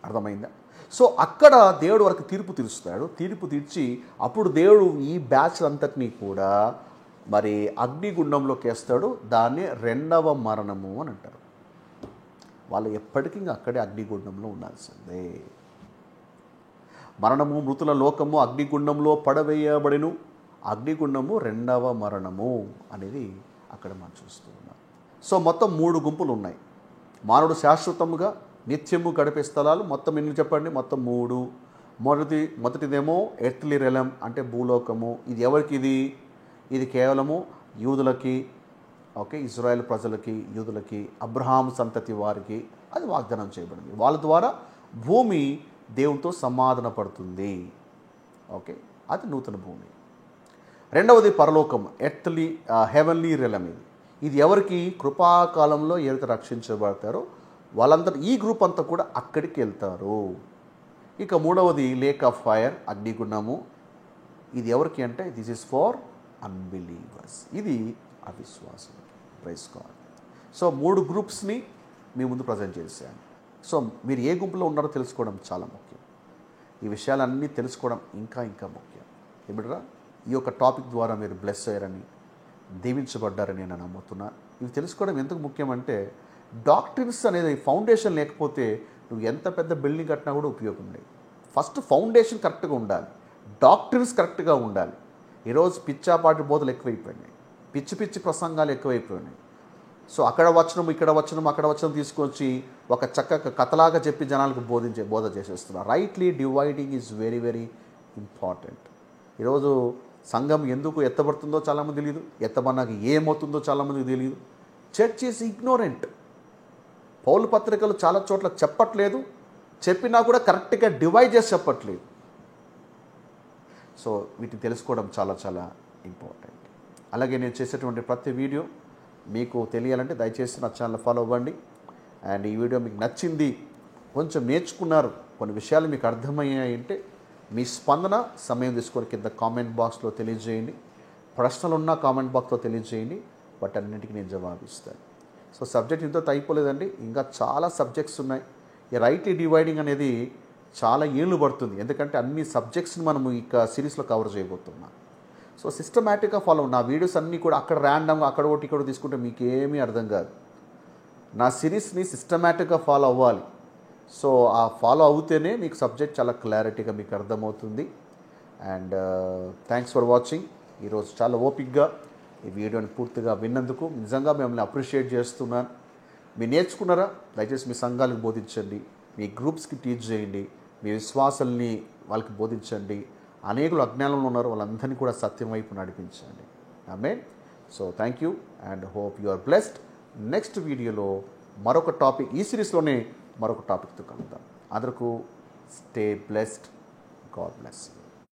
అర్థమైందా? సో అక్కడ దేవుడు వరకు తీర్పు తీరుస్తాడు. తీర్పు తీర్చి అప్పుడు దేవుడు ఈ బ్యాచ్ అంతటినీ కూడా మరి అగ్నిగుండంలోకి వేస్తాడు. దాన్ని రెండవ మరణము అని అంటారు. వాళ్ళు ఎప్పటికీ అక్కడే అగ్నిగుండంలో ఉండాల్సిందే. మరణము, మృతుల లోకము అగ్నిగుండంలో పడవేయబడిను. అగ్నిగుండము రెండవ మరణము అనేది అక్కడ మనం చూస్తూ ఉన్నాం. సో మొత్తం 3 గుంపులు ఉన్నాయి. మానవుడు శాశ్వతముగా నిత్యము గడిపే స్థలాలు మొత్తం ఎన్ని చెప్పండి? మొత్తం 3. మొదటిదేమో ఎర్త్లీ రెలం అంటే భూలోకము. ఇది ఎవరికి? ఇది కేవలము యూదులకి, ఓకే, ఇజ్రాయెల్ ప్రజలకి, యూదులకి, అబ్రహాం సంతతి వారికి అది వాగ్దానం చేయబడింది. వాళ్ళ ద్వారా భూమి దేవునితో సమాధాన పడుతుంది. ఓకే, అది నూతన భూమి. రెండవది పరలోకం, ఎర్త్లీ హెవెన్లీ రెలం. ఇది ఎవరికి? కృపాకాలంలో ఎవరైతే రక్షించబడతారో వాళ్ళందరూ, ఈ గ్రూప్ అంతా కూడా అక్కడికి వెళ్తారు. ఇక మూడవది లేక్ ఆఫ్ ఫైర్, అగ్నిగుండము. ఇది ఎవరికి అంటే దిస్ ఈజ్ ఫార్ అన్బిలీవర్స్. ఇది అవిశ్వాసం. Praise God. సో 3 గ్రూప్స్ని మీ ముందు ప్రజెంట్ చేశాను. సో మీరు ఏ గుంపులో ఉన్నారో తెలుసుకోవడం చాలా ముఖ్యం. ఈ విషయాలన్నీ తెలుసుకోవడం ఇంకా ఇంకా ముఖ్యం. ఏమిట్రా, ఈ యొక్క టాపిక్ ద్వారా మీరు బ్లెస్ అయ్యారని, దీవించబడ్డారని నేను నమ్ముతున్నాను. ఇవి తెలుసుకోవడం ఎందుకు ముఖ్యమంటే డాక్టరీన్స్ అనేది ఫౌండేషన్ లేకపోతే నువ్వు ఎంత పెద్ద బిల్డింగ్ కట్టినా కూడా ఉపయోగం లేదు. ఫస్ట్ ఫౌండేషన్ కరెక్ట్గా ఉండాలి, డాక్టరీన్స్ కరెక్ట్గా ఉండాలి. ఈరోజు పిచ్చాపాటి బోధలు ఎక్కువైపోయినాయి, పిచ్చి పిచ్చి ప్రసంగాలు ఎక్కువైపోయినాయి. సో అక్కడ వచనం, ఇక్కడ వచనం, అక్కడ వచనం తీసుకొచ్చి ఒక చక్కగా కథలాగా చెప్పి జనాలకు బోధ చేసేస్తున్నారు. Rightly dividing is very very important. ఈరోజు సంఘం ఎందుకు ఎత్తబడుతుందో చాలామంది తెలియదు, ఎత్తబడినాక ఏమవుతుందో చాలామందికి తెలియదు. Church is ignorant. పౌలు పత్రికలు చాలా చోట్ల చెప్పట్లేదు, చెప్పినా కూడా కరెక్ట్గా డివైడ్ చేసి చెప్పట్లేదు. సో వీటిని తెలుసుకోవడం చాలా చాలా ఇంపార్టెంట్. అలాగే నేను చేసేటువంటి ప్రతి వీడియో మీకు తెలియాలంటే దయచేసి నా ఛానల్ ఫాలో అవ్వండి. అండ్ ఈ వీడియో మీకు నచ్చింది, కొంచెం నేర్చుకున్నారు, కొన్ని విషయాలు మీకు అర్థమయ్యాయి అంటే మీ స్పందన సమయం తీసుకొని కింద కామెంట్ బాక్స్లో తెలియజేయండి. ప్రశ్నలు ఉన్న కామెంట్ బాక్స్లో తెలియజేయండి, వాటన్నిటికీ నేను జవాబిస్తాను. సో సబ్జెక్ట్ ఇంత అయిపోలేదండి, ఇంకా చాలా సబ్జెక్ట్స్ ఉన్నాయి. ఈ రైట్లీ డివైడింగ్ అనేది చాలా ఏళ్ళు పడుతుంది, ఎందుకంటే అన్ని సబ్జెక్ట్స్ని మనము ఇక సిరీస్లో కవర్ చేయబోతున్నాం. సో సిస్టమేటిక్గా ఫాలో. నా వీడియోస్ అన్నీ కూడా అక్కడ ర్యాండమ్గా అక్కడ ఒకటి ఇక్కడ తీసుకుంటే మీకు ఏమీ అర్థం కాదు. నా సిరీస్ని సిస్టమేటిక్గా ఫాలో అవ్వాలి. సో ఆ ఫాలో అవుతేనే మీకు సబ్జెక్ట్ చాలా క్లారిటీగా మీకు అర్థమవుతుంది. And thanks for watching. ఈరోజు చాలా ఓపిక్గా ఈ వీడియోని పూర్తిగా విన్నందుకు నిజంగా మిమ్మల్ని అప్రిషియేట్ చేస్తున్నాను. మీరు నేర్చుకున్నారా? దయచేసి మీ సంఘాలకు బోధించండి, మీ గ్రూప్స్కి టీచ్ చేయండి, మీ విశ్వాసాలని వాళ్ళకి బోధించండి. అనేకులు అజ్ఞానంలో ఉన్నారు, వాళ్ళందరినీ కూడా సత్యం వైపు నడిపించండి. ఆమేన్. So thank you and hope you are blessed. Next వీడియోలో మరొక టాపిక్, ఈ సిరీస్లోనే మరొక టాపిక్తో కలుద్దాం. అందరికీ స్టే బ్లెస్డ్. God bless.